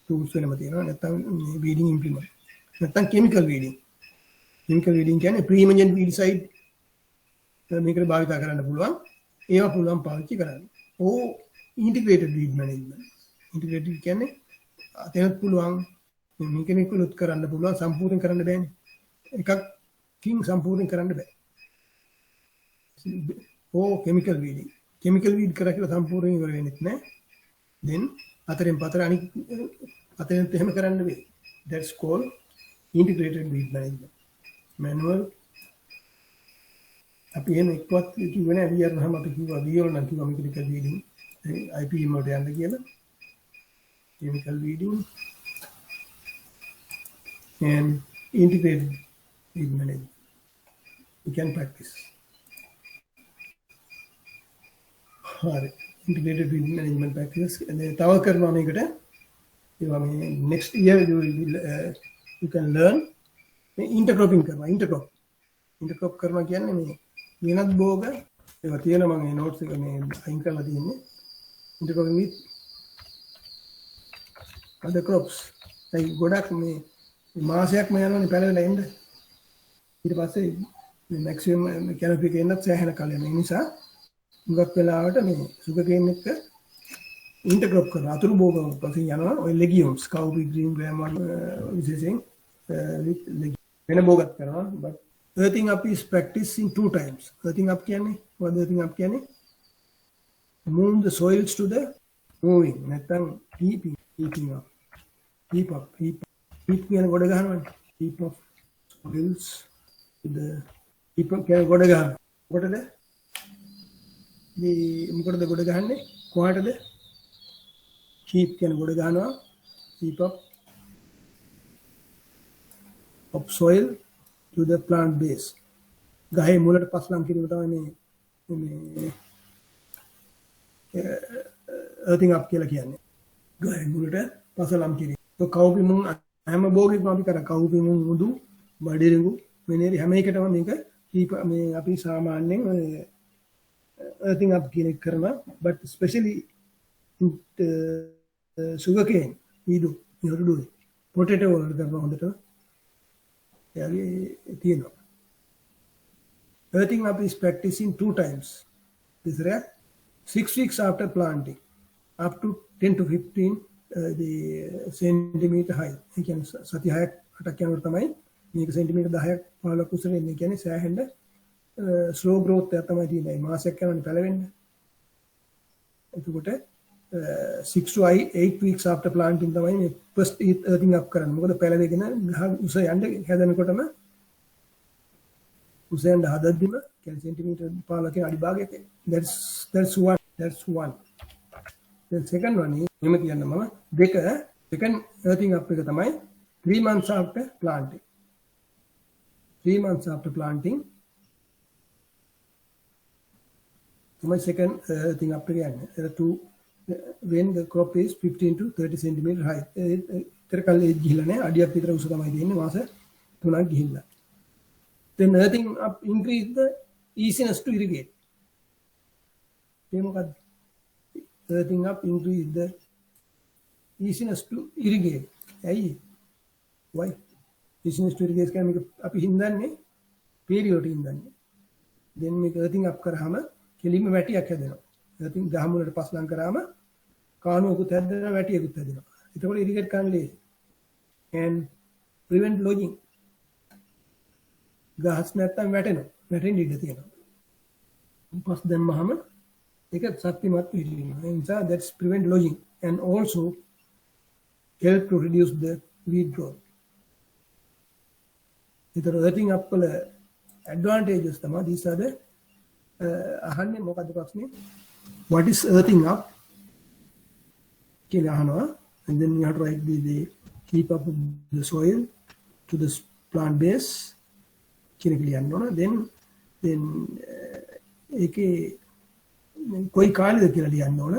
tools වෙනම තියෙනවා. නැත්නම් මේ weeding implement. නැත්නම් chemical weeding. Chemical weeding කියන්නේ pre-emergent weedicide මේකට භාවිත කරන්න පුළුවන්. ඒවා පුළුවන් පාවිච්චි කරන්න. ඕ ඉන්ටිග්‍රේටඩ් weed management. ඉන්ටිග්‍රේටඩ් කියන්නේ අතනත් පුළුවන් මේකෙනෙකුත් කරන්න පුළුවන් සම්පූර්ණ කරන්න බෑනේ. එකකින් සම්පූර්ණ කරන්න බෑ. ඕ chemical weeding. chemical weed කරා කියලා සම්පූර්ණ ඉවර වෙන්නේ නැහැ. then අතරින් පතර අනිත් අතරින් එහෙම කරන්න බෑ. That's called integrated weed management. Manual අපි එහෙම එක්කවත් කිව්වේ නෑ වියර් නම් අපි කිව්වා වියර් නම් කිව්වා chemical weeding IPM වලට යන්න කියලා. chemical weeding and integrated weed management. You can practice. හරි. integrated weed management practice. තව කරනවා මේකට. ඒවා මේ next year you can learn intercropping කරනවා. intercrop කරනවා කියන්නේ මේ වෙනත් භෝග ඒවා තියෙනවා මම මේ notes එක මේ අයින් කරලා තියෙන්නේ. intercropping with other crops. ඒ ගොඩක් මේ මාසයක්ම යනවනේ පැලවෙලා එන්න. ඊට පස්සේ මේ maximum canopy එක එන්නත් සෑහෙන කාලයක් යන නිසා මුගක් වෙලාවට මේ sugar cane එක intercrop කරනවා. අතුරු භෝග වශයෙන් යනවා. ඔය legumes, cowpea, green gram විශේෂයෙන් with වෙන භෝගත් කරනවා. but earthing up is practiced in 2 times. Earthing up කියන්නේ what earthing up කියන්නේ move the soils to the moving නැත්නම් heaping up. heap කියන ගොඩ ගන්නවනේ. heap of soils to the heap කියන ගොඩ ගන්න. කොටද මේ මොකටද ගොඩ ගහන්නේ? කොහටද? heap කියන ගොඩ ගන්නවා. heap of soil to the plant base. ගහේ මුලට පස්ලම් කිරීම තමයි මේ earthing up කියලා කියන්නේ. ගහේ මුලට පස්ලම් කිරීම. તો කවුපි මුං හැම භෝගයක්ම අපි කරා. කවුපි මුං මුදු, බඩිරිඟු, මෙනේරි හැම එකටම මේක මේ අපි සාමාන්‍යයෙන් earthing up කියන එක කරනවා. but especially sugarcane we do. you have to do it. potato වල කරනවා හොඳට. තියෙනවා. Earthing up is practiced in 2 times. This is 6 weeks after planting, up to 10 to 15 the centimeter high. ඒ කියන්නේ සති 6ක් 8ක් යනකොට තමයි මේක සෙන්ටිමීටර් 10ක් 15ක් උසට එන්නේ. කියන්නේ සෑහෙන slow growth එකක් තමයි තියෙන්නේ. මාසයක් යනවානේ පැලවෙන්න. එතකොට 6 to 8 weeks after planting තමයි මේ first earthing up කරන්නේ. මොකද පැලවෙගෙන ගහ උස යන්න හැදෙනකොටම උස යන්න හදද්දිම කියන්නේ සෙන්ටිමීටර් 15කින් අඩි භාගයක්. that's one. then second one is මෙහෙම කියන්න මම දෙක second earthing up එක තමයි 3 months after planting. 3 months after planting තමයි second earthing up එක යන්නේ. there are two when the crop is 15 to 30 centimeter high. ඒතර කල් ඒ ගිහිලා නැහැ. අඩියක් විතර උස තමයි දෙන්නේ මාස 3ක් ගිහිල්ලා. then earthing up increase the easiness to irrigate. ඒ මොකද්ද? earthing up increase the easiness to irrigate. ඇයි? why? easiness to irrigate කියන්නේ මේක අපි හින්දන්නේ period හින්දන්නේ. then මේක earthing up කරාම කෙලින්ම වැටියක් හැදෙනවා. earthing ගහ මුලට පස්ලම් කරාම කාණුවකුත් හැදෙනවා වැටියකුත් හැදෙනවා. එතකොට irrigate කරන්න ලේසි. and prevent lodging. ගහස් නැත්තම් වැටෙනවා. වැටෙන්න ඉඩ තියෙනවා. පස් දැම්මහම ඒක ශක්තිමත් වෙනවා. ඒ නිසා that's prevent lodging and also help to reduce the weed growth. ඒතර earthing up වල advantages තමයි these are the අහන්නේ මොකද්ද ප්‍රශ්නේ? what is earthing up? කියලා අහනවා. and then you have to write the keep up the soil to the plant base කියන එක ලියන්න ඕන. then ඒකේ කොයි කාලෙද කියලා ලියන්න ඕන.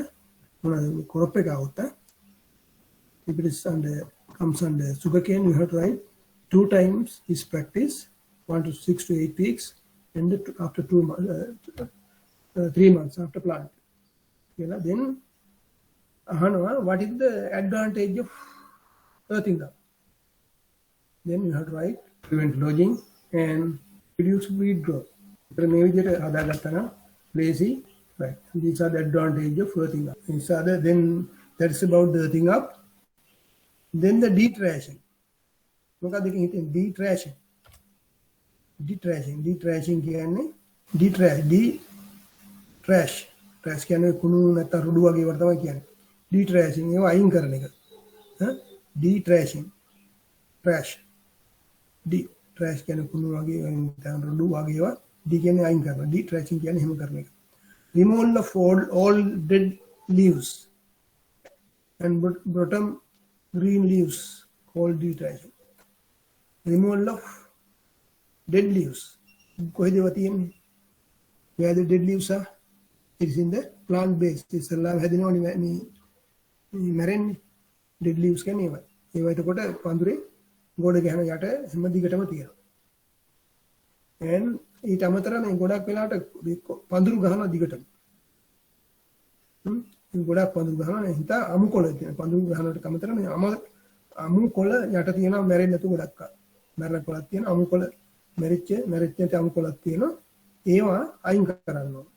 මොනවාද crop එක આવුත් if it is under comes under sugarcane you have to write 2 times is practice 1 to 6 to 8 weeks and after 3 months after plant. Then what is the advantage of earthing up? Then you have to write prevent lodging and reduce weed growth. මේ විදිහට හදාගත්තා නම් lazy, right? These are the advantage of earthing up. These are the, then that's about the earthing up. Then the detrashing. මොකක්ද කියන්නේ detrashing? Detrashing කියන්නේ trash කියන්නේ කුණු නැත්නම් රුඩු වගේ වල තමයි කියන්නේ. Detrashing ඒවා අයින් කරන එක. Detrashing. Trash. Trash කියන්නේ කුණු වගේ නැත්නම් රුඩු වගේ ඒවා D කියන්නේ අයින් කරනවා. Detrashing කියන්නේ එහෙම කරන එක. Removal of all dead leaves and bottom green leaves called detrashing. Removal of dead leaves. කොහෙද ඒවා තියෙන්නේ? Where the dead leaves are? It is in the plant base. ඉස්සල්ලාම හැදෙනවනේ මේ මැරෙන්නේ. dead leaves කියන්නේ ඒවා. ඒවා එතකොට පඳුරේ ගොඩ ගහන යට හැම දිගටම තියෙනවා. and ඊට අමතරව මේ ගොඩක් වෙලාවට පඳුරු ගහන දිගටම. ගොඩක් පඳුරු ගහන හිත අමු කොළ තියෙන පඳුරු ගහනට අමතරව මේ අමු කොළ යට තියෙනවා මැරෙන්නේ නැතු ගොඩක්. මැරෙන කොළක් තියෙන අමු කොළ මැරිච්ච අමු කොළක් තියෙනවා. ඒවා අයින් කරන්න ඕන.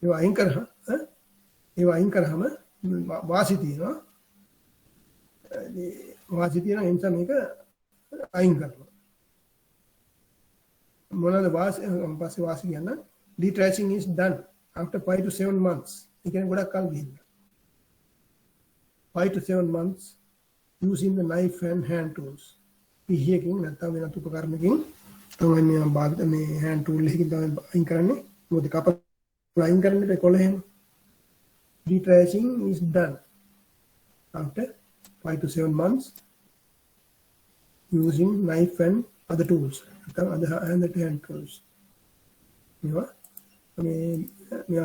ඒවා අයින් කරාම වාසි තියෙනවා. වාසි තියෙන නිසා මේක අයින් කරනවා. මොනවාද වාසි කියන්න? Detrashing is done after 5 to 7 months. ඒ කියන්නේ ගොඩක් කල් ගිහින්. 5 to 7 months using the knife and hand tools. පිහියකින් නැත්නම් වෙනත් උපකරණකින් තමයි මේ hand tool එකකින් තමයි අයින් කරන්නේ. මොකද කපලා අයින් කරන්නේ කොළ එහෙම. Detrashing is done after 5 to 7 months using knife and other tools. Other hand tools. මේවා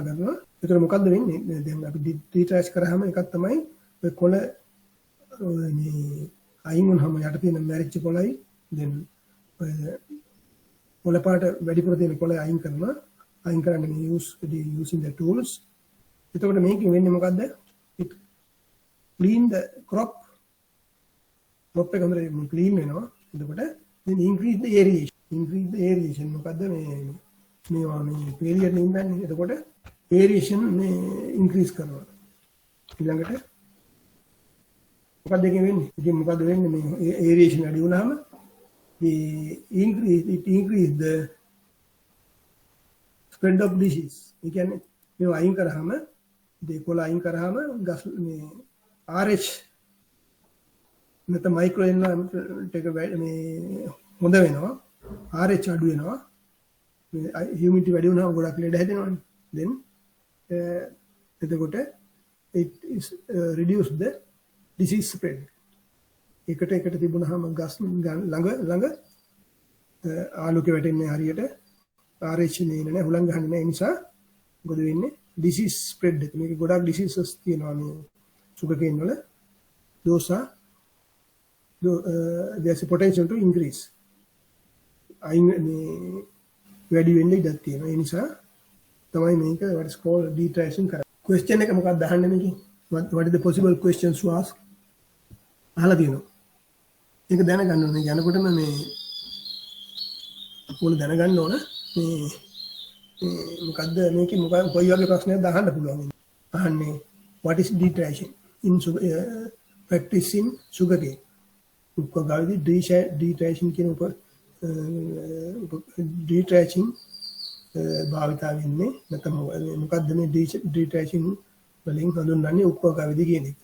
කරනවා. ඒතර මොකද්ද වෙන්නේ? දැන් අපි detrash කරාම එකක් තමයි ඔය කොළ මේ අයින් වුණාම යට තියෙන මැරිච්ච කොළයි then ඔය කොළ පාට වැඩිපුර තියෙන කොළ අයින් කරනවා. අයින් කරන්න මේ using the tools. එතකොට මේකෙන් වෙන්නේ මොකද්ද? it clean the crop එක හොඳට clean වෙනවා. එතකොට then increase the aeration. මොකද්ද මේවා මේ period නින්දන්නේ. එතකොට aeration මේ increase කරනවා. ඊළඟට මොකක්ද වෙන්නේ? ඉතින් මොකද වෙන්නේ මේ aeration වැඩි වුණාම it increase the spread of disease. ඒ කියන්නේ මේවා අයින් කරාම දෙකොළ අයින් කරාම ගස් මේ RH නැත්නම් මයික්‍රෝ එන්වයරන්මන්ට් එක මේ හොඳ වෙනවා. RH අඩු වෙනවා. මේ humidity වැඩි වුණාම ගොඩක් ලෙඩ හැදෙනවනේ. then එතකොට it is reduce the disease spread. එකට තිබුණාම ගස් ළඟ ආලෝකය වැටෙන්නේ හරියට RH නේ නෑ හුලං ගහන්නේ නෑ. ඒ නිසා මොකද වෙන්නේ? disease spread එක. මේක ගොඩක් diseases තියෙනවා මේ sugarcane වල. those are there's a potential to increase. අයින් මේ වැඩි වෙන්න ඉඩක් තියෙනවා. ඒ නිසා තමයි මේක what is called detrashing කරන්නේ. question එක මොකක්ද අහන්නේ මේකේ? What is the possible questions to ask? අහලා තියෙනවා. ඒක දැනගන්න ඕනේ. යනකොටම මේ ඕන දැනගන්න ඕන මේ මොකද්ද මේකේ කොයි වගේ ප්‍රශ්නයක්ද අහන්න පුළුවන්. අහන්නේ what is detrashing in practice in sugarcane. උපකාරී detrashing කියන detrashing භාවිතා වෙන්නේ නැත්නම් මොකද්ද මේ detrashing වලින් හඳුන්වන්නේ උපකාරී කියන එක.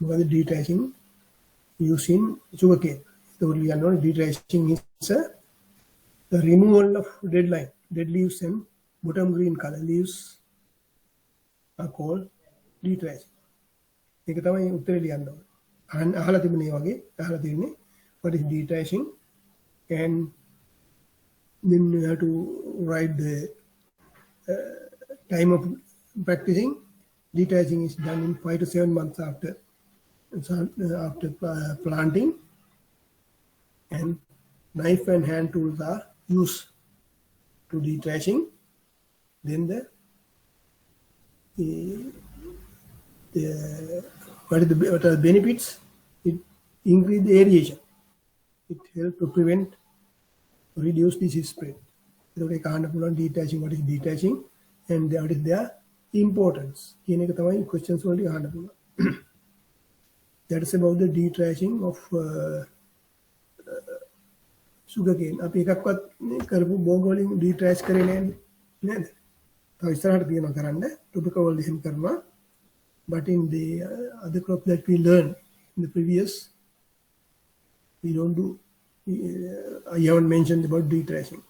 මොකද detrashing using sugarcane. So we are not detrashing is the removal of dead leaves and bottom green color leaves are called detrashing. ඒක තමයි උත්තරේ ලියන්න ඕනේ. අහලා තිබුණේ වගේ අහලා තියෙන්නේ what is detrashing and then you have to write the time of practicing. Detrashing is done in 5 to 7 months after planting, and knife and hand tools are used to detrashing. Then what are the benefits? It increase the aeration. It helps to prevent reduce disease spread. So they can't pull on detaching, what is detaching, and what is their importance. Questions only. That is about the detaching of sugarcane. If you karbu bogoli detach karene, so start being a karanda to become him karma. But in the other crop that we learned in the previous, we don't do. I haven't mentioned about detrashing.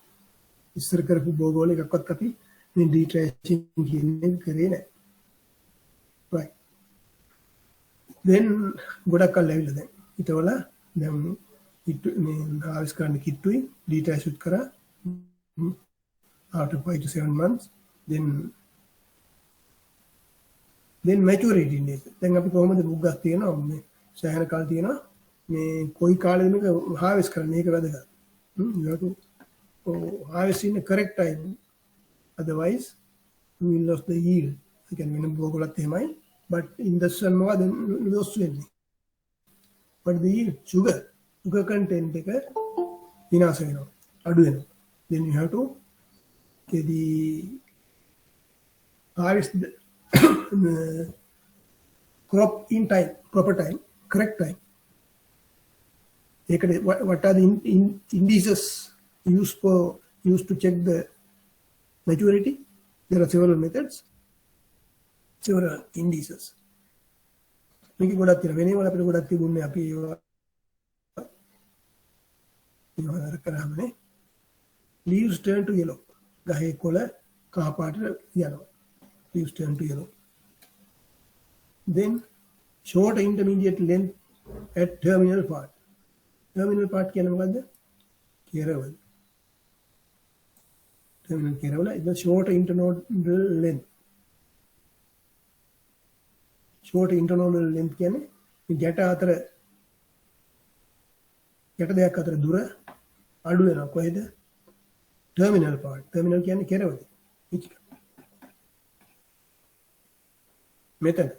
ඉස්සර කරපු බෝගෝල එකක්වත් අපි මේ detrashing කියන්නේ කරේ නැහැ. Right. Then ගොඩක් කල් ඇවිල්ලා දැන්. ඊටවල දැන් මේ ආවිස්කරණ කිට්ටුයි detrash උත් කරා after 5 to 7 months. Then maturity days. දැන් අපි කොහොමද මුග්ගක් තියනවා මේ සෑහෙන කල් තියනවා මේ කොයි කාලෙද මේක harvest කරන්නේ මේක වැදගත්. You have to harvest in the correct time. Otherwise, we will lose the yield. Again, we know but in the sun, then lose swelling. But the yield, sugar content, then you have to get the harvest the crop in time, proper time, correct time. What are the indices used to check the maturity? There are several methods, several indices. Leaves turn to yellow. Leaves turn to yellow. Then short intermediate length at terminal part. Terminal part is Keraval. Terminal Keravala is the short internodal length. Short internodal length can get the Dura Aduena quite terminal part. Terminal can Keraval. Method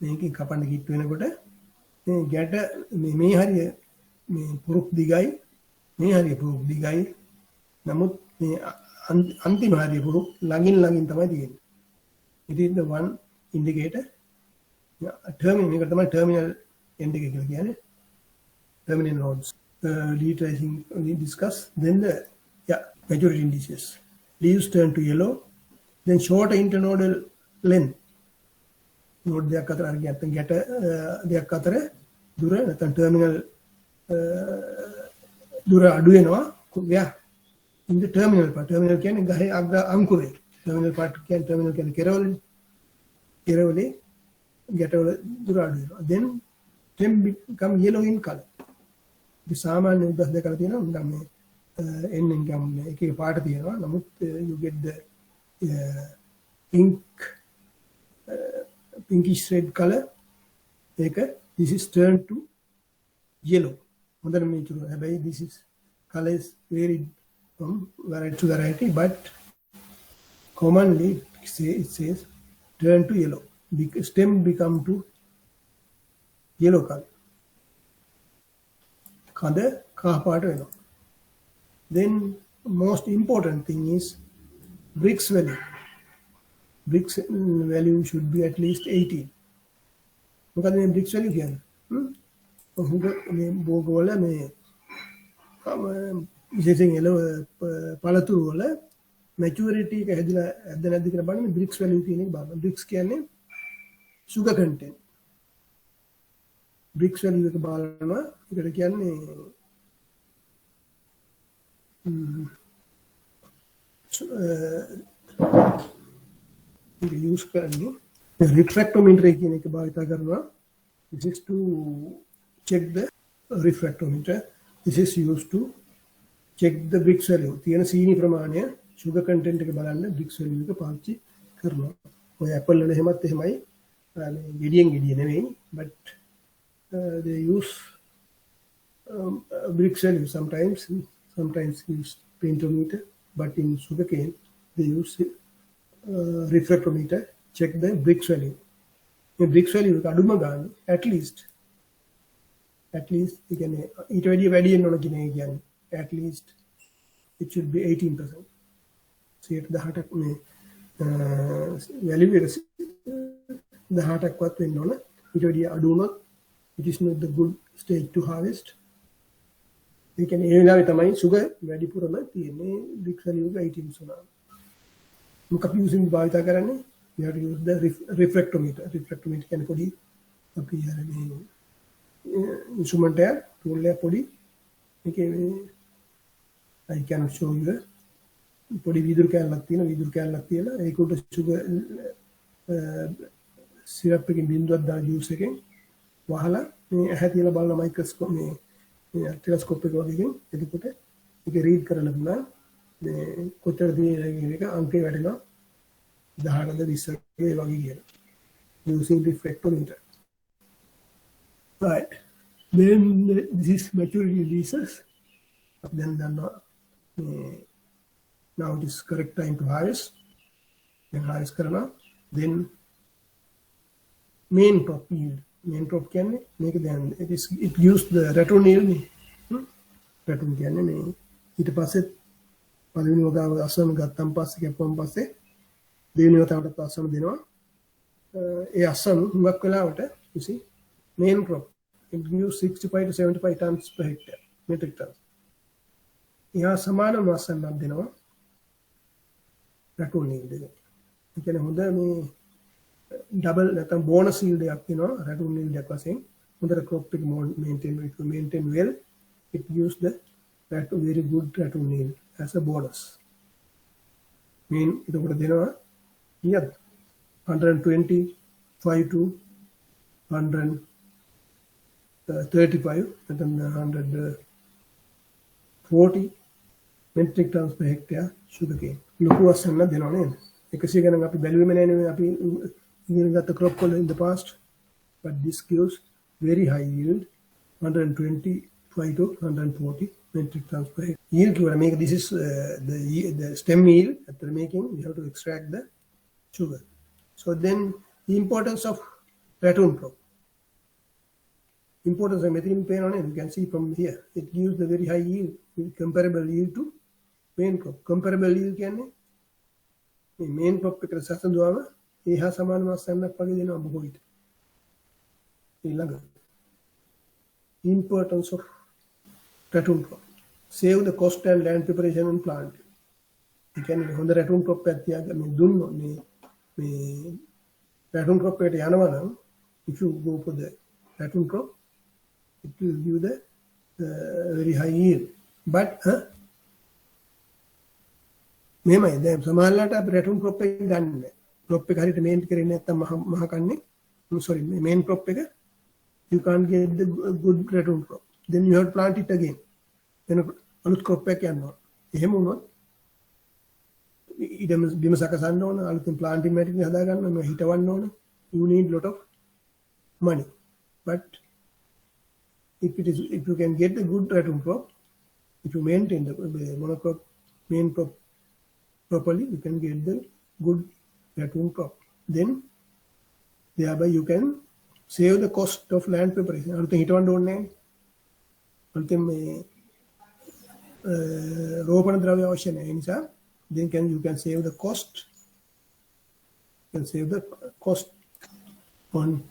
making cup and heat to a get a may hurry proof the guy. මේ හරිය proof දිගයි නමුත් මේ අන්තිම හරිය proof ළඟින් තමයි තියෙන්නේ. It is the one indicator. Terminal මේකට තමයි terminal end එක කියලා කියන්නේ. Terminal nodes. Detrashing we discuss. Then the maturity indices. Leaves turn to yellow. Then short internodal length. Node දෙයක් අතර අර ගැට දෙයක් අතර දුර නැත්නම් terminal Dura Adueno, in the terminal part. Terminal can Ankure. Terminal part can terminal can Keroli, get over Dura Adueno. Then stem become yellow in color. The Saman does the Caratina, end income part of the Namut, you get the pink, pinkish red color. This is turned to yellow. This is color is varied from variety to variety, but commonly it says turn to yellow. Stem become to yellow color. Then most important thing is Brix value. Brix value should be at least 18. Look at the Brix value here. බෝගවල මේ විශේෂයෙන් එළව පළතුරු වල maturity එක හැදිලා ඇද්ද නැද්ද කියලා බලන්න බ්‍රික්ස් වැලියු කියන එක බලන්න. බ්‍රික්ස් කියන්නේ sugar content. බ්‍රික්ස් වැලියු එක බලනවා. ඒකට කියන්නේ use කරන්නේ refractometer කියන එක භාවිත කරනවා. This is to check the refractometer. This is used to check the Brix value. තියෙන සීනි ප්‍රමාණය sugar content එක බලන්න Brix value එක පාවිච්චි කරනවා. ඔය Apple වල එහෙමත් එහෙමයි. ගෙඩියෙන් ගෙඩිය නෙවෙයි, but they use Brix value sometimes use pentometer, but in sugarcane they use refractometer check the Brix value. The Brix value එක අඩුම ගන්න at least you can eat very well at least it should be 18%. See, the heart value the heart what when no, it already adunot, it is not the good stage to harvest. We can even sugar very poor big value 18 so now. Using the Bhavita Karane, you have to use the refractometer. Refractometer can put instrument there, tool there, put I cannot show you. Podi vidur can latina, I could sugar syrup in bindu da juice again. Wahala, I had a ball microscope, telescopic again, you can read Karalabna, the Kotter the Uncle Vadina, the heart of the research using refractometer. Right. Then this maturity releases, then now it is correct time to harvest. Then harvest karana. Then main crop yield. Main crop can make then it gives the return yield. Return can it passes. Padini wagawa asam gattam passe kepam passe. Devini watawata asam dinawa. E asam hungak velawata you see main crop it gives 65 to 75 tons per hectare metric tons. यहाँ समान मासन नाम देना रटून नहीं देगा क्या नहीं होता मैं double that bonus yield return yield acrossing the crop pick maintain well, it gives the very good return yield as a bonus. Mean it over there, yeah, 125 to 135 and then 140 metric tons per hectare sugarcane. Look what's another than because you're going to be valuing got the crop in the past, but this gives very high yield, 125 to 140 metric tons per hectare. Yield to make this is the stem yield that we're making. We have to extract the sugar. So then the importance of ratoon crop. Importance of methylene pain on it, you can see from here. It gives the very high yield, comparable yield to main crop. Comparable yield can main crop यहाँ समान मासन पगे देना बहुत ये लगा importance of ratoon crop save the cost and land preparation and plant you can on the ratoon crop पे क्या मैं दूँ मैं ratoon crop पे याना वाला if you go for the ratoon crop it will give the very high yield but मैं समान लाटा ratoon crop पे गाने crop पे खाली main करेंगे तब महा करने sorry main crop पे you can't get the good ratoon crop then you have to plant it again then अलुत crop पे क्या ना ये मुनो इधर बिमसा का सांडो ना अलुत planting material हदा करना मैं हिट वन ना you need lot of money but if you can get the good ratoon crop if you maintain the monocrop main crop properly you can get the good ratoon crop. Then thereby you can save the cost of land preparation. Then you can save the cost. You can save the cost on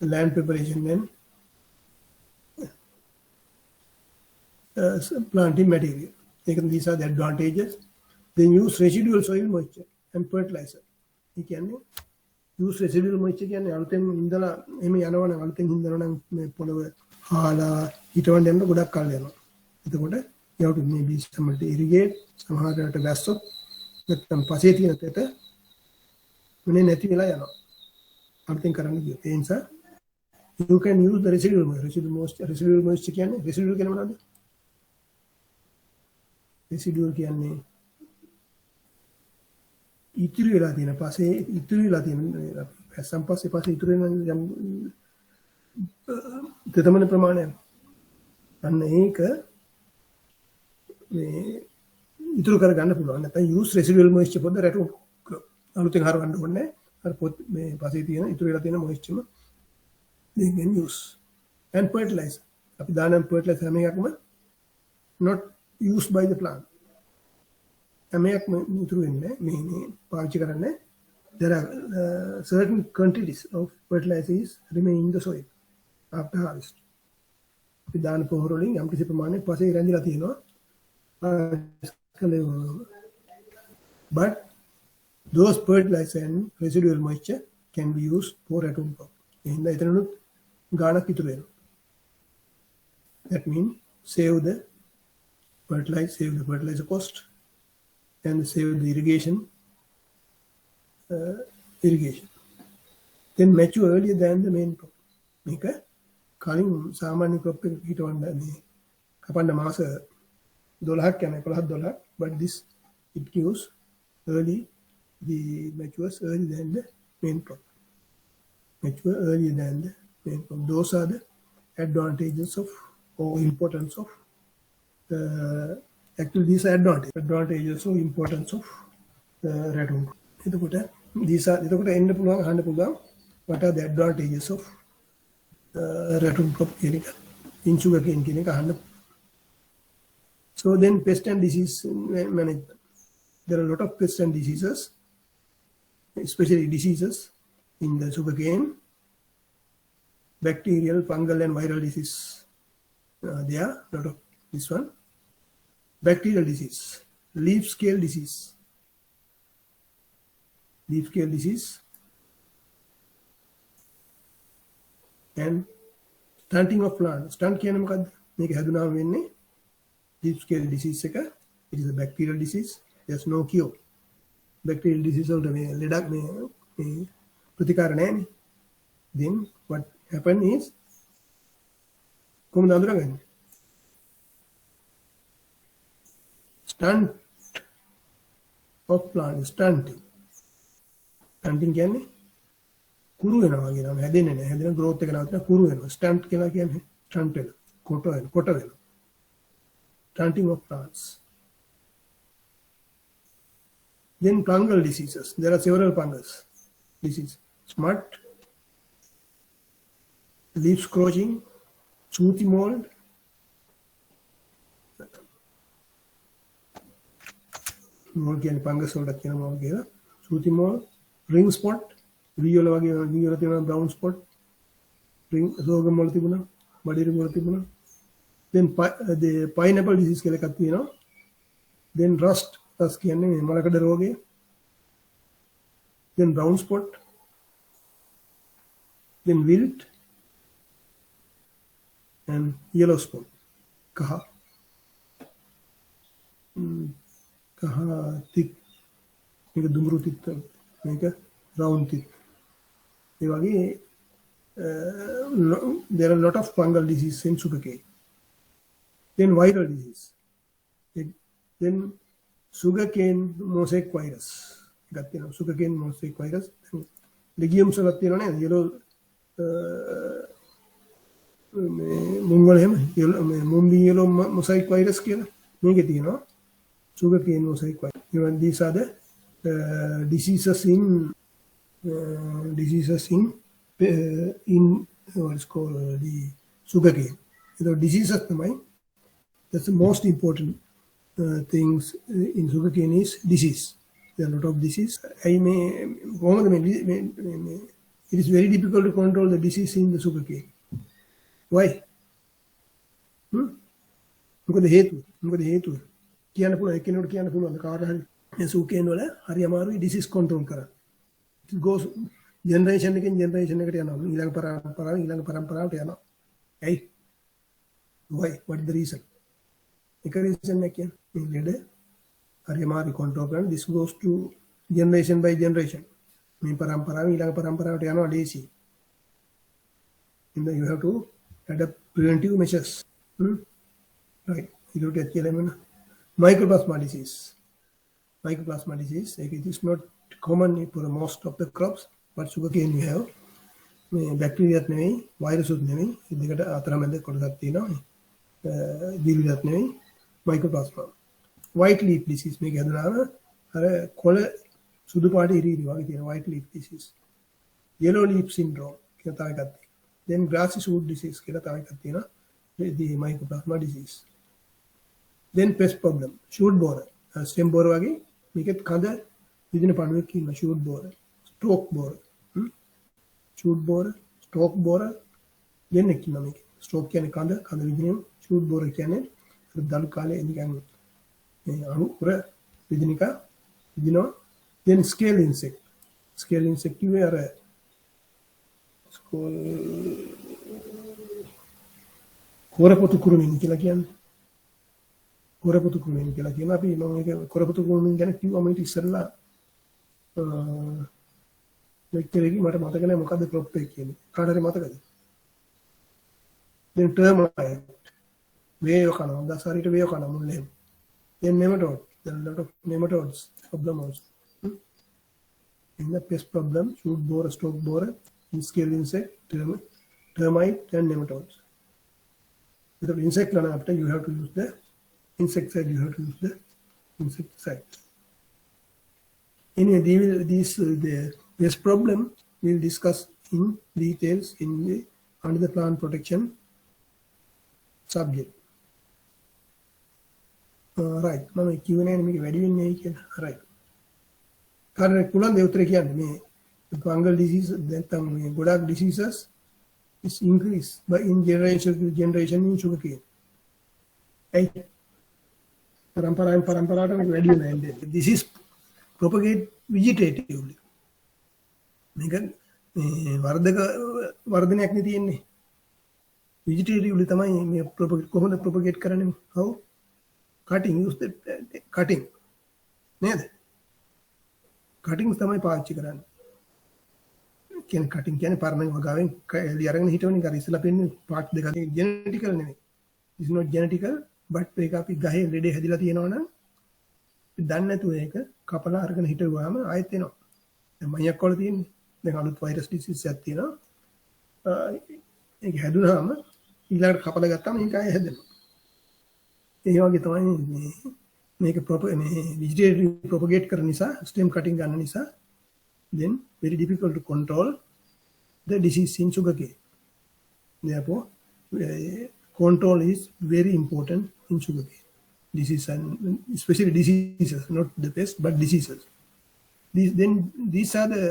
land preparation and planting material. These are the advantages. Then use residual soil moisture and fertilizer. You can use residual moisture and altem indala emi yanawana altem hindana polawa hala itawan denna godak kal yena etakota you have to maybe some irrigate samaharaට gassot නැත්නම් පසේ තියෙන තෙත මොනේ නැති වෙලා යනවා altem කරන්න ගියොත් ඒ නිසා you can use the residual moisture කියන්නේ residual කියන්නේ මොනවද residual කියන්නේ ඉතුරු වෙලා තියෙන පස්සේ ඉතුරු වෙලා තියෙන සම්පස්සේ පස්සේ ඉතුරු වෙන යම් තෙතමන ප්‍රමාණය අන්න ඒක මේ ඉතුරු කර ගන්න පුළුවන් නැත්නම් use residual moisture for the ratoon අලුතෙන් හරවන්න ඕනේ අර පොත් මේ පස්සේ තියෙන ඉතුරු වෙලා තියෙන moisture they can use and fertilizer අපි දාන fertilizer හැම එකක්ම not used by the plant හැමයක් ඉතුරු වෙන්නේ මේ පාවිච්චි කරන්නේ. There are certain quantities of fertilizers remain in the soil after harvest. අපි දාන පොහොර වලින් යම් කිසි ප්‍රමාණයක් පස්සේ රැඳිලා තියෙනවා. But those fertilizer and residual moisture can be used for ratoon crop. එහෙනම් එතනනුත් ගාණක් ඉතුරු වෙනවා. That means save the fertilizer cost and save the irrigation. Then mature earlier than the main crop. මේක කලින් සාමාන්‍ය crop එක හිටවන්න මේ කපන්න මාස 12ක් යන 11 but this it gives early the matures earlier than the main crop. Mature earlier than the main crop. Those are the advantages of or importance of actually these are advantages or importance of ratoon crop. These are එතකොට එන්න පුළුවන් අහන්න පුළුවන් what are the advantages of ratoon crop කියන එක in sugarcane කියන එක අහන්න. So then pest and disease management. There are a lot of pests and diseases, especially diseases in the sugarcane. Bacterial, fungal and viral disease. There are a lot of this one. Bacterial disease, leaf scale disease. Leaf scale disease and stunting of plant. Stunt කියන්නේ මොකද්ද? මේක හැදුනාම වෙන්නේ leaf scale disease එක. It is a bacterial disease. There's no cure. Bacterial disease වලට මේ ලෙඩක් මේ ප්‍රතිකාර නැහැනේ. Then what happen is කොහොමද අඳුරගන්නේ? Stunt of plant, stunting. Stunting කියන්නේ කුරු වෙනවා කියනවා. හැදෙන්නේ නැහැ. හැදෙන growth එක නවතින කුරු වෙනවා. Stunt කියලා කියන්නේ stunt වෙනවා. කොට වෙනවා. Stunting of plants. Then fungal diseases. There are several fungus diseases. Smut, leaf scorching, sooty mold, mold කියන්නේ fungus වලට කියන mold කියලා. Sooty mold, ring spot, වීවල වගේ වීවල තියෙන brown spot, ring sorghum වල තිබුණා, බඩිරි වල තිබුණා. Then the pineapple disease කියලා එකක් තියෙනවා. Then rust කියන්නේ මලකඩ රෝගය. Then brown spot. Then wilt and yellow spot. කහ තිත් මේක දුඹුරු තිත් මේක round තිත්. ඒ වගේ there are a lot of fungal disease in sugarcane. Then viral disease. Then sugarcane mosaic virus. Sugarcane mosaic virus. Legumes වල තියෙනවා නේද? yellow මුංගල එහෙම මුම්බි yellow mosaic virus කියලා. මේකේ තියෙනවා sugarcane mosaic virus. Even these are the diseases in what's called the sugarcane. The diseases තමයි. That's the most important things in sugarcane is disease. There are a lot of disease. It is very difficult to control the disease in the sugarcane. Why? මොකද හේතුව? කියන්න පුළුවන් එකිනෙකට කියන්න පුළුවන් කාට හරි මේ sugarcane වල හරි අමාරුයි disease control කරන්න. It goes generation එකෙන් generation එකට යනවා. ඊළඟ පරම්පරාවට යනවා. ඇයි? Why? What is the reason? එක reason එක කියන්නේ මේ ලෙඩ හරි අමාරු control කරන්න. This goes to generation by generation. මේ පරම්පරාව ඊළඟ පරම්පරාවට යනවා ලේසි. And you have to adapt preventive measures. Right. It Mycoplasma disease. Mycoplasma disease. It is not common for most of the crops, but sugarcane you have. Bacteria නෙවෙයි, virus නෙවෙයි. දෙකට අතරමැද කොටසක් තියෙනවා. දිලිදත් නෙවෙයි. Mycoplasma. White leaf disease මේක හඳුනාගන්න අර කොළ සුදු පාට ඉරිලි වගේ තියෙන white leaf disease. Yellow leaf syndrome කියලා තව එකක් තියෙනවා. Then grassy shoot disease කියලා තව එකක් තියෙනවා. The Mycoplasma disease. Then pest problem. Shoot borer. Stem borer වගේ මේකත් කඳ විදින පණුවෙක් ඉන්නවා shoot borer stalk borer shoot borer stalk borer දෙන්නෙක් ඉන්නවා මේකේ ස්ටෝක් කියන්නේ කඳ විදින ෂූට් බෝර කියන්නේ දළු කාලේ නිකන් මේ අණු උර විදින එක විදිනවා then scale insect කිව්වේ අර කොරපොතු කුරුමින් කියලා කියන්නේ කොරපොතු කුරුමින් කියලා කියන අපි මම මේක කොරපොතු කුරුමින් ගැන කිව්වා මම ඉස්සෙල්ලා ලෙක්චර් එකේ මට මතක නැහැ මොකද්ද ක්‍රොප් එක කියන්නේ කාට හරි මතකද then termite වේයෝ කනවා දසාරිට වේයෝ කනවා මුල්ලේ then nematode there are a lot of nematodes problem also in the pest problem shoot borer stalk borer scale insect termite and nematodes with the insect after you have to use the insecticide anyway the pest problem we'll discuss in details in the under the plant protection subject right මම කියවනේ මේක වැඩි වෙන්නේ නැහැ කියලා right කාරණේ කුලන් දෙවතර කියන්නේ මේ fungal disease නැත්නම් මේ ගොඩක් diseases is increased by in generation to generation in sugarcane ඒ පරම්පරාවට මේක වැඩි වෙනවා this is propagate vegetatively මේක වර්ධක වර්ධනයක් නේ තියෙන්නේ vegetatively තමයි මේ කොහොමද propagate කරන්නේ how cutting use the cutting නේද cutting තමයි පාවිච්චි කරන්නේ කියන්නේ cutting කියන්නේ පරණ වගාවෙන් එළි අරගෙන හිටවන එක ඉස්සලා පෙන්නේ part දෙක genetical නෙමෙයි it's not genetical but ඒක අපි ගහේ ලෙඩේ හැදිලා තියෙනවා නම් දන්නේ නැතුව ඒක කපලා අරගෙන හිටුවාම ආයෙත් එනවා දැන් මයියක් වල තියෙන්නේ දැන් අලුත් වෛරස් ඩිසීස් එකක් තියෙනවා ඒක හැදුනහම ඊළඟට කපලා ගත්තාම ඒක ආයෙ හැදෙනවා ඒ වගේ තමයි මේක vegetative propagate කරන නිසා stem cutting ගන්න නිසා then very difficult to control the disease in sugarcane therefore control is very important in sugarcane disease and especially diseases not the pest but diseases these are the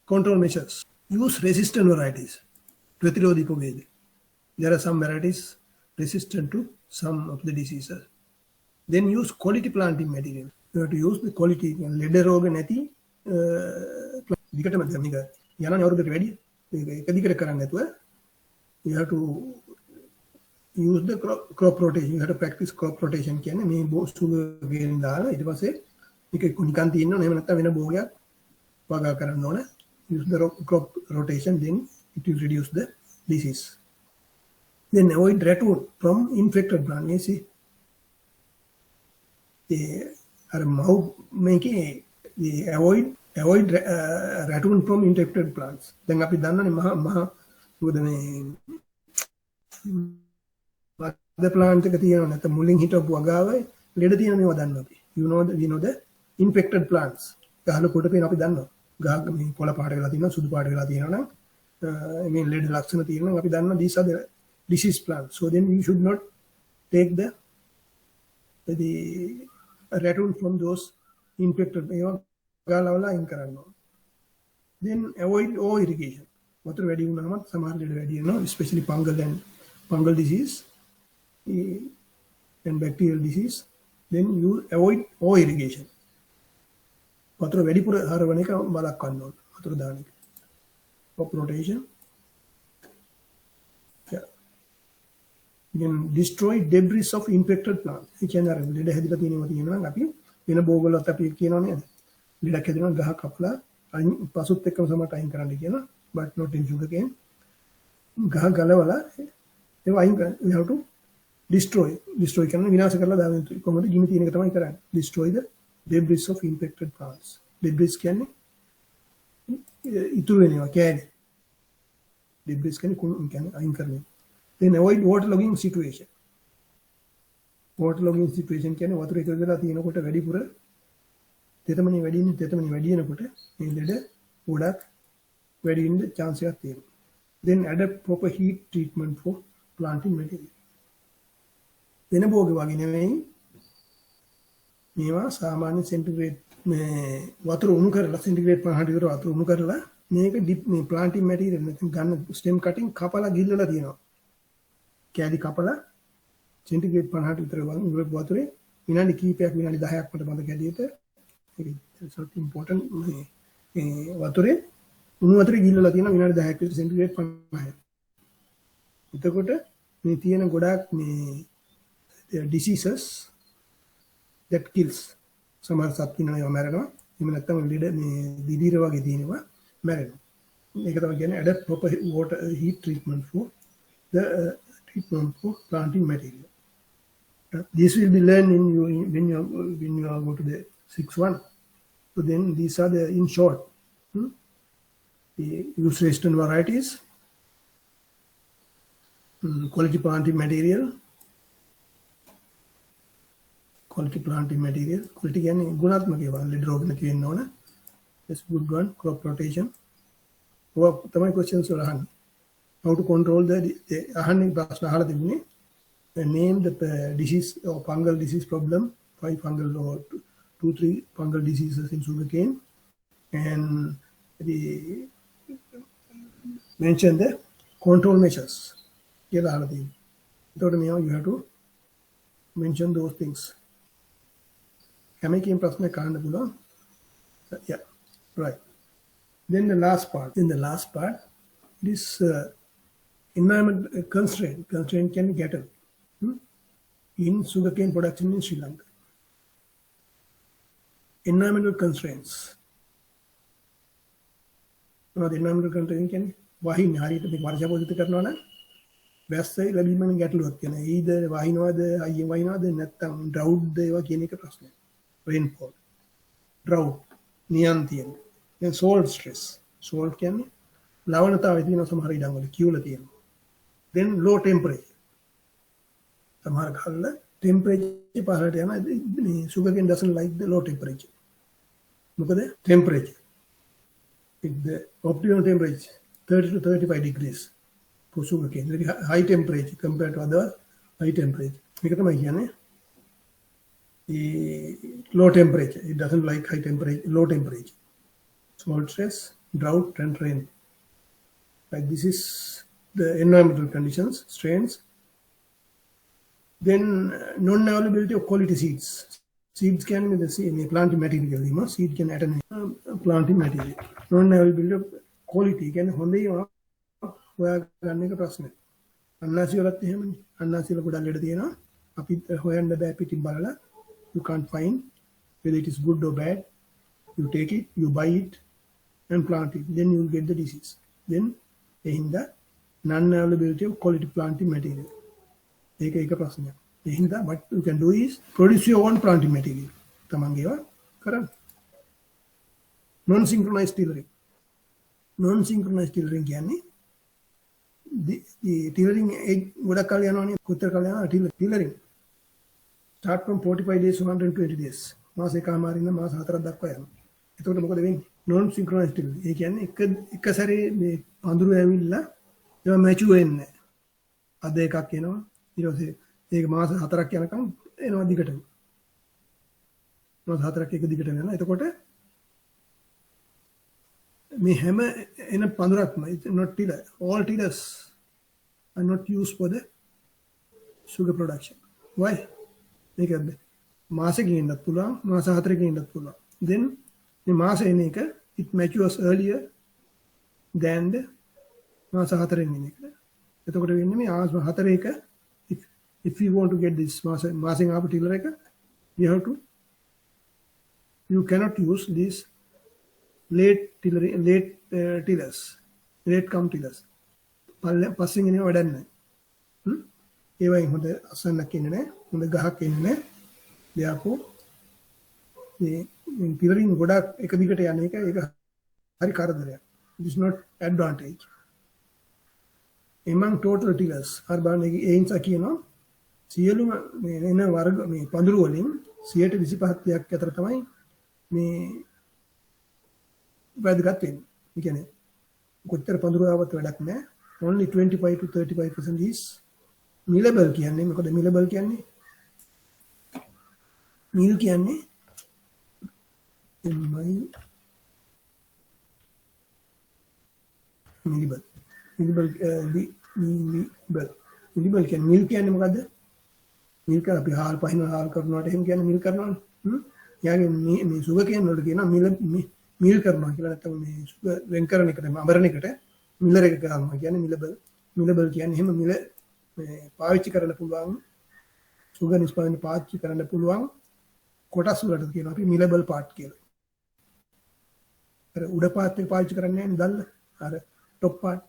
control measures use resistant varieties ප්‍රතිරෝධී ප්‍රභේද there are some varieties resistant to some of the diseases then use quality planting material you have to use the quality ලෙඩ රෝග නැති දිගටම මේක යනනේ අවුරුද්දට වැඩි මේක එක දිගට කරන්නේ නැතුව you have to use the crop rotation you have to practice crop rotation කියන්නේ මේ සුගර් දාලා ඊට පස්සේ මේක නිකන් තියෙන්න ඕනේ එහෙම නැත්නම් වෙන භෝගයක් වගා කරන්න ඕනේ use the crop rotation then it will reduce the disease then avoid ratoon from infected plant you see අර මව් මේකේ avoid ratoon from infected plants දැන් අපි දන්නනේ මහා මොකද මේ the plant එක තියෙනවා නැත්නම් මුලින් හිටපු වගාවයි ලෙඩ තියෙන මේවා දන්නවා අපි we know the infected plants ගහන කොට පේන අපි දන්නවා ගහ මේ කොළ පාට වෙලා තියෙනවා සුදු පාට වෙලා තියෙනවා නම් මේ ලෙඩ ලක්ෂණ තියෙනවා නම් අපි දන්නවා these are the disease plants so then we should not take the ratoon from those infected මේවා ගාලවලා අයින් කරන්න ඕන then avoid over irrigation වතුර වැඩි වුණාම සමහර ලෙඩ වැඩි වෙනවා especially fungal disease and bacterial disease then you avoid over irrigation වතුර වැඩිපුර හරවන එක බලක්වන්න ඕන වතුර දාන එක crop rotation yeah then destroy debris of infected plants ඒ කියන්නේ අර ලෙඩ හැදිලා තියෙනවා නම් අපි වෙන බෝගලත් අපි කියනවා නේද ලෙඩක් හැදෙනවා ගහ කපලා පසුත් එක්කම සමට අයින් කරන්න කියනවා but not in sugarcane ගහ ගලවලා ඒව අයින් කරන්න you have to destroy කරන විනාශ කරලා දාන්න කොහොමද ගිනි තියෙන එක තමයි කරන්නේ destroy the debris of infected plants debris කියන්නේ ඉතුරු වෙනවා කියන්නේ debris කියන්නේ අයින් කරන්නේ then avoid waterlogging situation කියන්නේ වතුර එකතු වෙලා තියෙනකොට වැඩිපුර තෙතමනි වැඩි වෙනකොට මේ ලෙඩ ගොඩක් වැඩි වෙන්න chance එකක් තියෙනවා then adapt proper heat treatment for planting material වෙන භෝග වගේ නෙවෙයි මේවා සාමාන්‍ය සෙන්ටිග්‍රේඩ් මේ වතුර උණු කරලා සෙන්ටිග්‍රේඩ් 50 විතර වතුර උණු කරලා මේක මේ ප්ලාන්ටින් මැටීරියල් නැත්නම් ගන්න ස්ටෙම් කටින් කපලා ගිල්ලලා තියෙනවා. කෑලි කපලා සෙන්ටිග්‍රේඩ් 50 විතර වතුරේ විනාඩි කිහිපයක් විනාඩි 10ක් මට මතක හැටියට ඒක සොත් ඉම්පෝටන්ට් මේ වතුරේ උණු වතුරේ ගිල්ලලා තියෙනවා විනාඩි 10ක් විතර සෙන්ටිග්‍රේඩ් 50. එතකොට මේ තියෙන ගොඩාක් මේ diseases that kills සමහර සත්තු ඉන්නවා මැරෙනවා. එහෙම නැත්නම් ලෙඩ මේ දිදීර වගේ තියෙනවා මැරෙනවා. මේක තමයි කියන්නේ adapt proper water heat treatment for the treatment for planting material. This will be learned in you when you are go to the 6-1. So then these are the in short the use resistant varieties, quality planting material, quality planting material. Quality කියන්නේ ගුණාත්මක ඒවා ලෙඩ රෝග නැති වෙන්න ඕන. That's good one. Crop rotation. ඔය තමයි questions වල අහන්නේ. How to control the අහන්නේ ප්‍රශ්න අහලා තිබුණේ name the disease or fungal disease problem, 5 fungal or 2-3 fungal diseases in sugarcane, and the mention the control measures. කියලා අහලා තියෙනවා. එතකොට මේවා you have to mention those things. හැමකෙම ප්‍රශ්න කාණ්ඩ පුළුවන්. Yeah, right. Then the last part. In the last part, this environment constraint can be get in sugarcane production in Sri Lanka. Environmental constraints. මොනවද environmental constraint කියන්නේ? වහින්න හරියට මේ වර්ෂාපොදිත කරනවා නම් වැස්ස ලැබීමෙන් ගැටලුවක් තියෙනවා. ඊද වහිනවද අයියෙන් වහිනවද නැත්නම් drought ඒවා කියන එක ප්‍රශ්නයක්. Rainfall, drought, නියම් තියෙනවා. then salt stress. salt කියන්නේ ලවණතාවය තියෙන සමහර ඉඩම් වල කියුලා තියෙනවා. then low temperature. සමහර කල්ල temperature පහළට යන මේ sugarcane doesn't like the low temperature. මොකද temperature with the optimum temperature 30 to 35 degrees for sugarcane, very high temperature compared to other high temperature. මේක තමයි කියන්නේ low temperature. It doesn't like high temperature, low temperature. Salt stress, drought, and rain. Like this is the environmental conditions, strains. Then non-availability of quality seeds. Seeds can be the planting material. Seed can add planting material. Non-availability of quality can be හොයාගන්න එක ප්‍රශ්නයක්. අන්නාසි වලත් එහෙමනේ. අන්නාසි වල ගොඩක් ලෙඩ තියෙනවා. අපි හොයන්න බෑ පිටින් බලලා. You can't find whether it is good or bad. You take it, you buy it, and plant it. Then you will get the disease. Then in the non-availability of quality planting material. ඒක ප්‍රශ්නයක්. එහෙනම් what you can do is produce your own planting material. තමන්ගේ ඒවා කරන්න. Non-synchronized tillering. Non-synchronized tillering කියන්නේ the tillering ගොඩක් කාලය යනවනේ කොච්චර කාලය යනවද tillering. Start from 45 days to 120 days. මාස එකමාරින් මාස 4ක් දක්වා යනවා. එතකොට මොකද වෙන්නේ? Non-synchronized tillering. ඒ කියන්නේ එක සැරේ මේ පඳුරු ඇවිල්ලා ඒවා මැචුර් වෙන්නේ නැහැ. අද එකක් එනවා. ඊට පස්සේ ඒක මාස 4ක් යනකම් එනවා දිගටම. මාස 4ක් එක දිගටම යනවා. එතකොට මේ හැම එන පඳුරක්ම not tiller. All tillers are not used for the sugar production. Why? මේක මාසෙකින් ඉන්නත් පුළුවන්, මාස 4කින් ඉන්නත් පුළුවන්. Then මේ මාස එන එක it matures earlier than the මාස 4න් එන එක. එතකොට වෙන්නේ මේ මාස 4 එක if you want to get this මාසෙන් ආපු tiller එක you cannot use these late tillers, late come tillers. පස්සෙන් එනවා වැඩක් නැහැ. ඒවයින් හොඳ අසන්නක් ඉන්නේ නැහැ. හොඳ ගහක් ඉන්නේ නැහැ. therefore මේ tillering ගොඩක් එක දිගට යන එක ඒක හරි කරදරයක්. It is not advantage. Among total tillers are බලන්න ඒ නිසා කියනවා සියලුම මේ එන වර්ග මේ පඳුරු වලින් 125ක් අතර තමයි මේ වැදගත් වෙන්නේ. ඒ කියන්නේ කොච්චර පඳුරු ආවත් වැඩක් නැහැ. Only 25 to 35% is millable කියන්නේ. මොකද millable කියන්නේ? mill කියන්නේ millibel millibel කියන්නේ මිල් කියන්නේ මොකද්ද? මිල් කරලා අපි හාල් පහින හාල් කරනවාට එහෙම කියන්නේ මිල් කරනවානේ. යාගේ මේ සුගර් කේන් වලට කියනවා මිල් කරනවා කියලා. නැත්නම් මේ සුගර් වෙන් කරන එකට අඹරන එකට මිලර් එක ගන්නවා කියන්නේ මිලබල් කියන්නේ එහෙම මිල මේ පාවිච්චි කරන්න පුළුවන් සුගර් නිෂ්පාදනය පාවිච්චි කරන්න පුළුවන් කොටස් වලට කියනවා අපි මිලබල් පාර්ට් කියලා. අර උඩ පාර්ට් එක පාවිච්චි කරන්නේ නැහැ දැල්ල. අර top part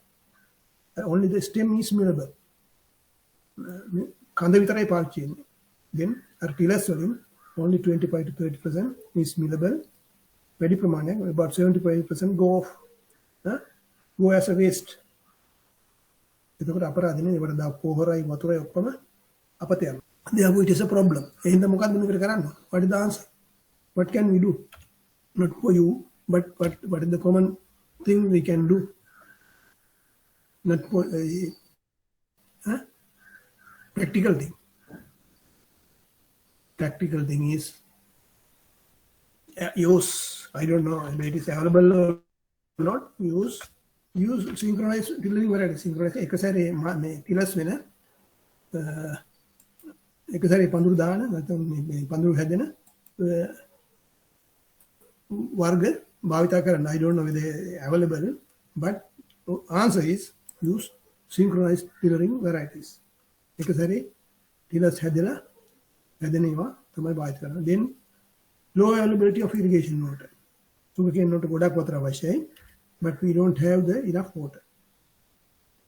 only the stem is millable. කඳ විතරයි පාවිච්චි වෙන්නේ. then අර ටිලස් වලින් only 25 to 30% is millable. වැඩි ප්‍රමාණයක් about 75% go as a waste. එතකොට අපරාධනේ ඒවට දා පොහොරයි වතුරයි ඔක්කොම අපත යනවා. therefore it is a problem. එහෙනම් මොකක්ද මේකට කරන්න? what is the answer? what can we do? Not for you, but what is the common thing we can do? Not for practical thing. Practical thing is use, I don't know whether it is available or not, use synchronized tillering variety. Synchronized එක සැරේ මේ තිලස් වෙන එක සැරේ පඳුරු දාන නැත්නම් මේ පඳුරු හැදෙන වර්ග භාවිත කරන්න. I don't know whether available, but answer is use synchronized tillering varieties. එක සැරේ තිලස් හැදෙලා හැදෙනවා තමයි භාවිත කරන්නේ. then low availability of irrigation water. sugarcane වලට ගොඩක් වතුර අවශ්‍යයි, but we don't have the enough water.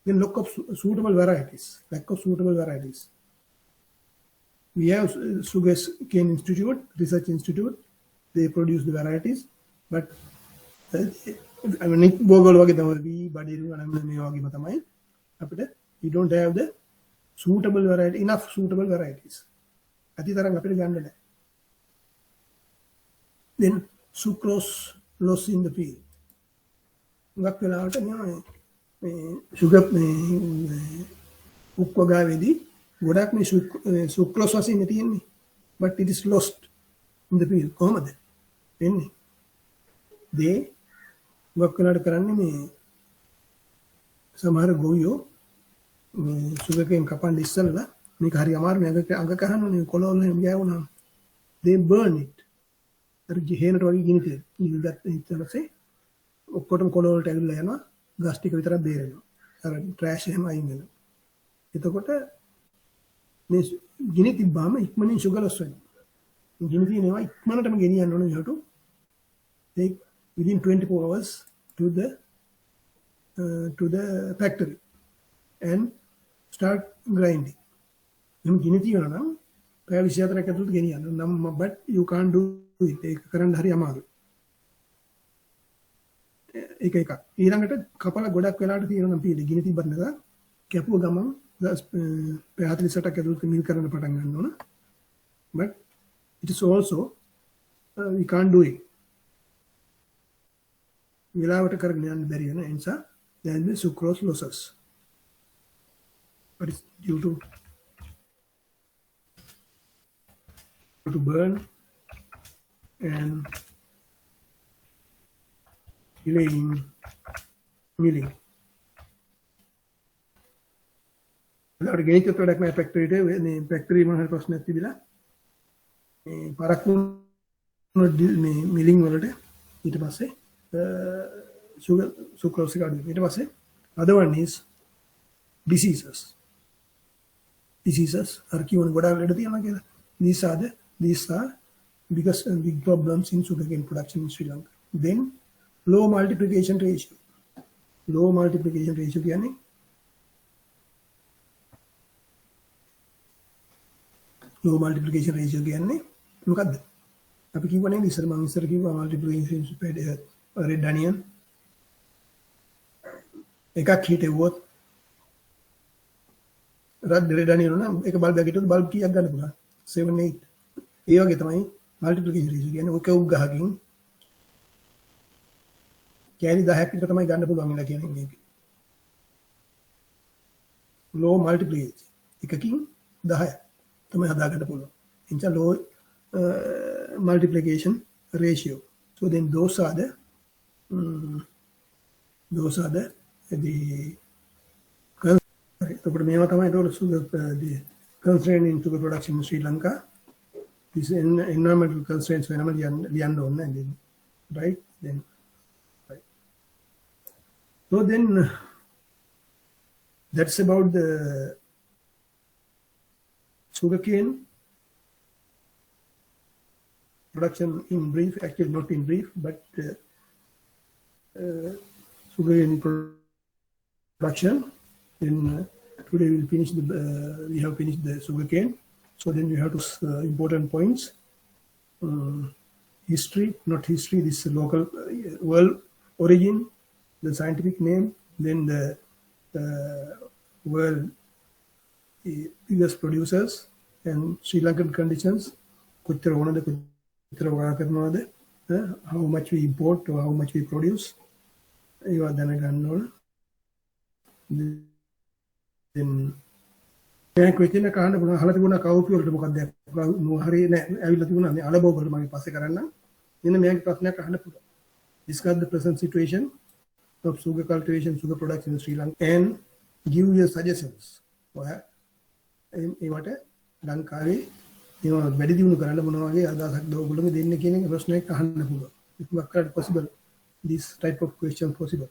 then lack of suitable varieties. We have Sugarcane Institute, Research Institute. They produce the varieties, but I mean, Bogol වගේ තමයි බඩිරු අනම්ම මේ වගේම තමයි අපිට we don't have the enough suitable varieties. අතිතරම් අපිට ගන්න නැහැ. then sucrose loss in the field. ගොඩක් වෙලාවට මේ sugar මේ උක්වගාවේදී ගොඩක් මේ sucrose වශයෙන් තියෙන්නේ, but it is lost in the field. කොහොමද වෙන්නේ? they ගොඩක් වෙලාවට කරන්නේ මේ සමහර ගොවියෝ මේ sugarcane කපන්න ඉස්සෙල්ලා මේක හරි අමාරු නේ අඟ කහනනේ කොළවල එහෙම ගෑවුනම they burn it. අර ජීහෙනට වගේ ගිනි තියන. ඊට පස්සේ ඔක්කොටම කොළවලට ඇවිල්ලා යනවා. ගස් ටික විතරක් බේරෙනවා. අර ට්‍රෑෂ් එහෙම අයින් වෙනවා. එතකොට මේ ගිනි තිබ්බාම ඉක්මනින් sugar loss වෙනවා. ගිනි තියෙනවා ඉක්මනටම ගෙනියන්න ඕනේ. you have to take within 24 hours to the factory and start grinding. නම් ගිනි තියනවා නම් පැය 24ක් ඇතුළත ගෙනියන්න. නම් but you can't do it. ඒක කරන්න හරි අමාරුයි. ඒක එකක්. ඊළඟට කපලා ගොඩක් වෙලාවට තියෙනවා නම් පීඩ ගිනි තිබ්බත් නේද? කැපුව ගමන් පැය 48ක් ඇතුළත මිල් කරන්න පටන් ගන්න ඕන. but it is also we can't do it. වෙලාවට කරගෙන යන්න බැරි වෙන නිසා there will be sucrose losses. But it's due to burn and delaying milling. ඒකට ගෙනිච්ච ප්‍රොඩක්ට් මේ ෆැක්ටරියට මේ ෆැක්ටරි මොනවාරි ප්‍රශ්නයක් තිබිලා මේ පරක් මේ මිලින් වලට ඊට පස්සේ sucrose එක අඩු වෙනවා. ඊට පස්සේ other one is diseases අර කියවන ගොඩාක් ලෙඩ තියෙනවා කියලා. these are biggest big problems in sugarcane production in Sri Lanka. Then low multiplication ratio කියන්නේ මොකද්ද? අපි කියවනේ මම ඉස්සර කිව්වා multiplication red onion එකක් හිටෙව්වොත් red onion නම් එක බල්බයක් හිටුවොත් බල්බ් කීයක් ගන්න පුළුවන්? 7 8. ඒ වගේ තමයි multiplication ratio කියන්නේ. ඔක උග් ගහකින් කැලි 10ක් විතර තමයි ගන්න පුළුවන් කියලා කියන්නේ මේක. low multiplication එකකින් 10 තමයි හදාගන්න පුළුවන්. එනිසා low multiplication ratio So then those are the the constraint in sugar production in Sri Lanka. This environmental constraints right? Then right. So then that's about the sugarcane production in brief. Actually, not in brief, but sugarcane production. Then today we'll finish the we have finished the sugarcane. So then we have to important points. History, not history. This local world origin, the scientific name, then the world biggest producers and Sri Lankan conditions. How much we import or how much we produce. You are then question කාණ්ඩ පුණා අහලා තිබුණා කවුපි වලට මොකක්ද හරි නෑ ඇවිල්ලා තිබුණා මේ අලබෝ වලට මම පස්සේ කරන්න මෙන්න මේක ප්‍රශ්නයක් අහන්න පුළුවන්. Discuss the present situation of sugar cultivation, sugar production in Sri Lanka and give your suggestions. ඒවට ලංකාවේ ඒවා වැඩි දියුණු කරන්න මොන වගේ අදහසක් දවගොල්ලෝ දෙන්න කියන එක ප්‍රශ්නයක් අහන්න පුළුවන්. If possible this type of question possible.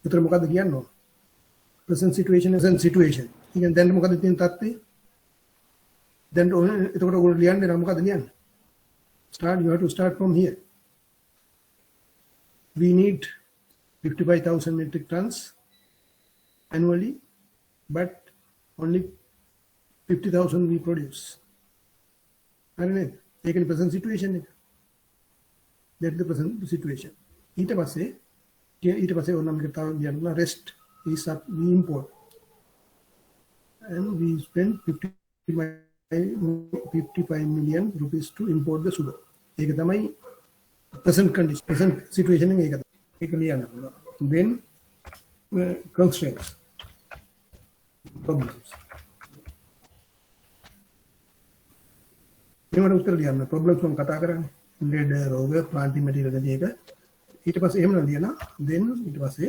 ඒතර මොකද්ද කියන්නේ? Present situation is a situation. You can then මොකද තියෙන තත්ත්වය? Then එතකොට ඔයගොල්ලෝ ලියන්නේ නම් මොකද ලියන්නේ? Start, you have to start from here. We need 55,000 metric tons annually, but only 50,000 we produce. I don't know. Take the present situation. That's the present situation. ඊට පස්සේ ඕනම කතාව කියන්න rest is up, we import. And we spend 55 million rupees to import the sugar. ඒක තමයි present condition, present situation එක ලියන්න පුළුවන්. Then constraints, problems. මේවට උත්තර ලියන්න. problems වලින් කතා කරන්නේ. lead රෝග, planting material ගතිය එක. ඊට පස්සේ එහෙම ලියනවා. then ඊට පස්සේ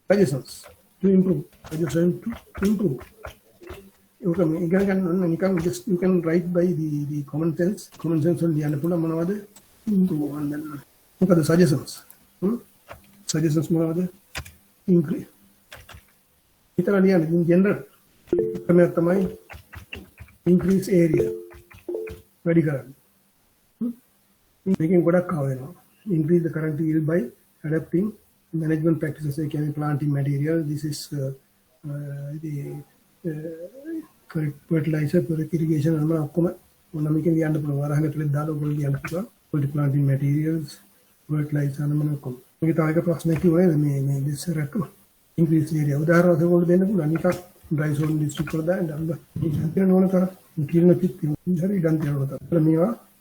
suggestions to improve. Suggestions to improve. You can write by the common sense. Common sense will be improve and then look at the suggestions. Suggestions increase. In general, increase area. Very good. Making good increase the current yield by adapting management practices like planting material. This is the correct fertilizer, correct irrigation, planting materials, fertilizer, increase area. Dry zone district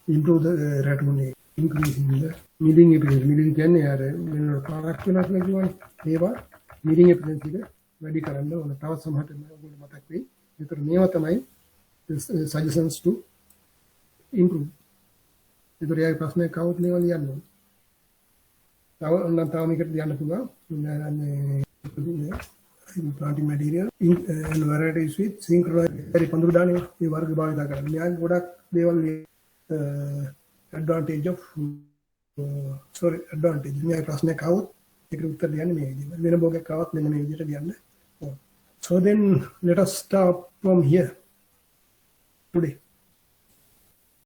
improve the rat increase in the milling efficiency. Milling can product milling efficiency very current on the tower some suggestions to improve. The real person account level yellow. Planting material and varieties with synchronized Pandudani, the work about they will advantage of advantage. So then let us start from here today.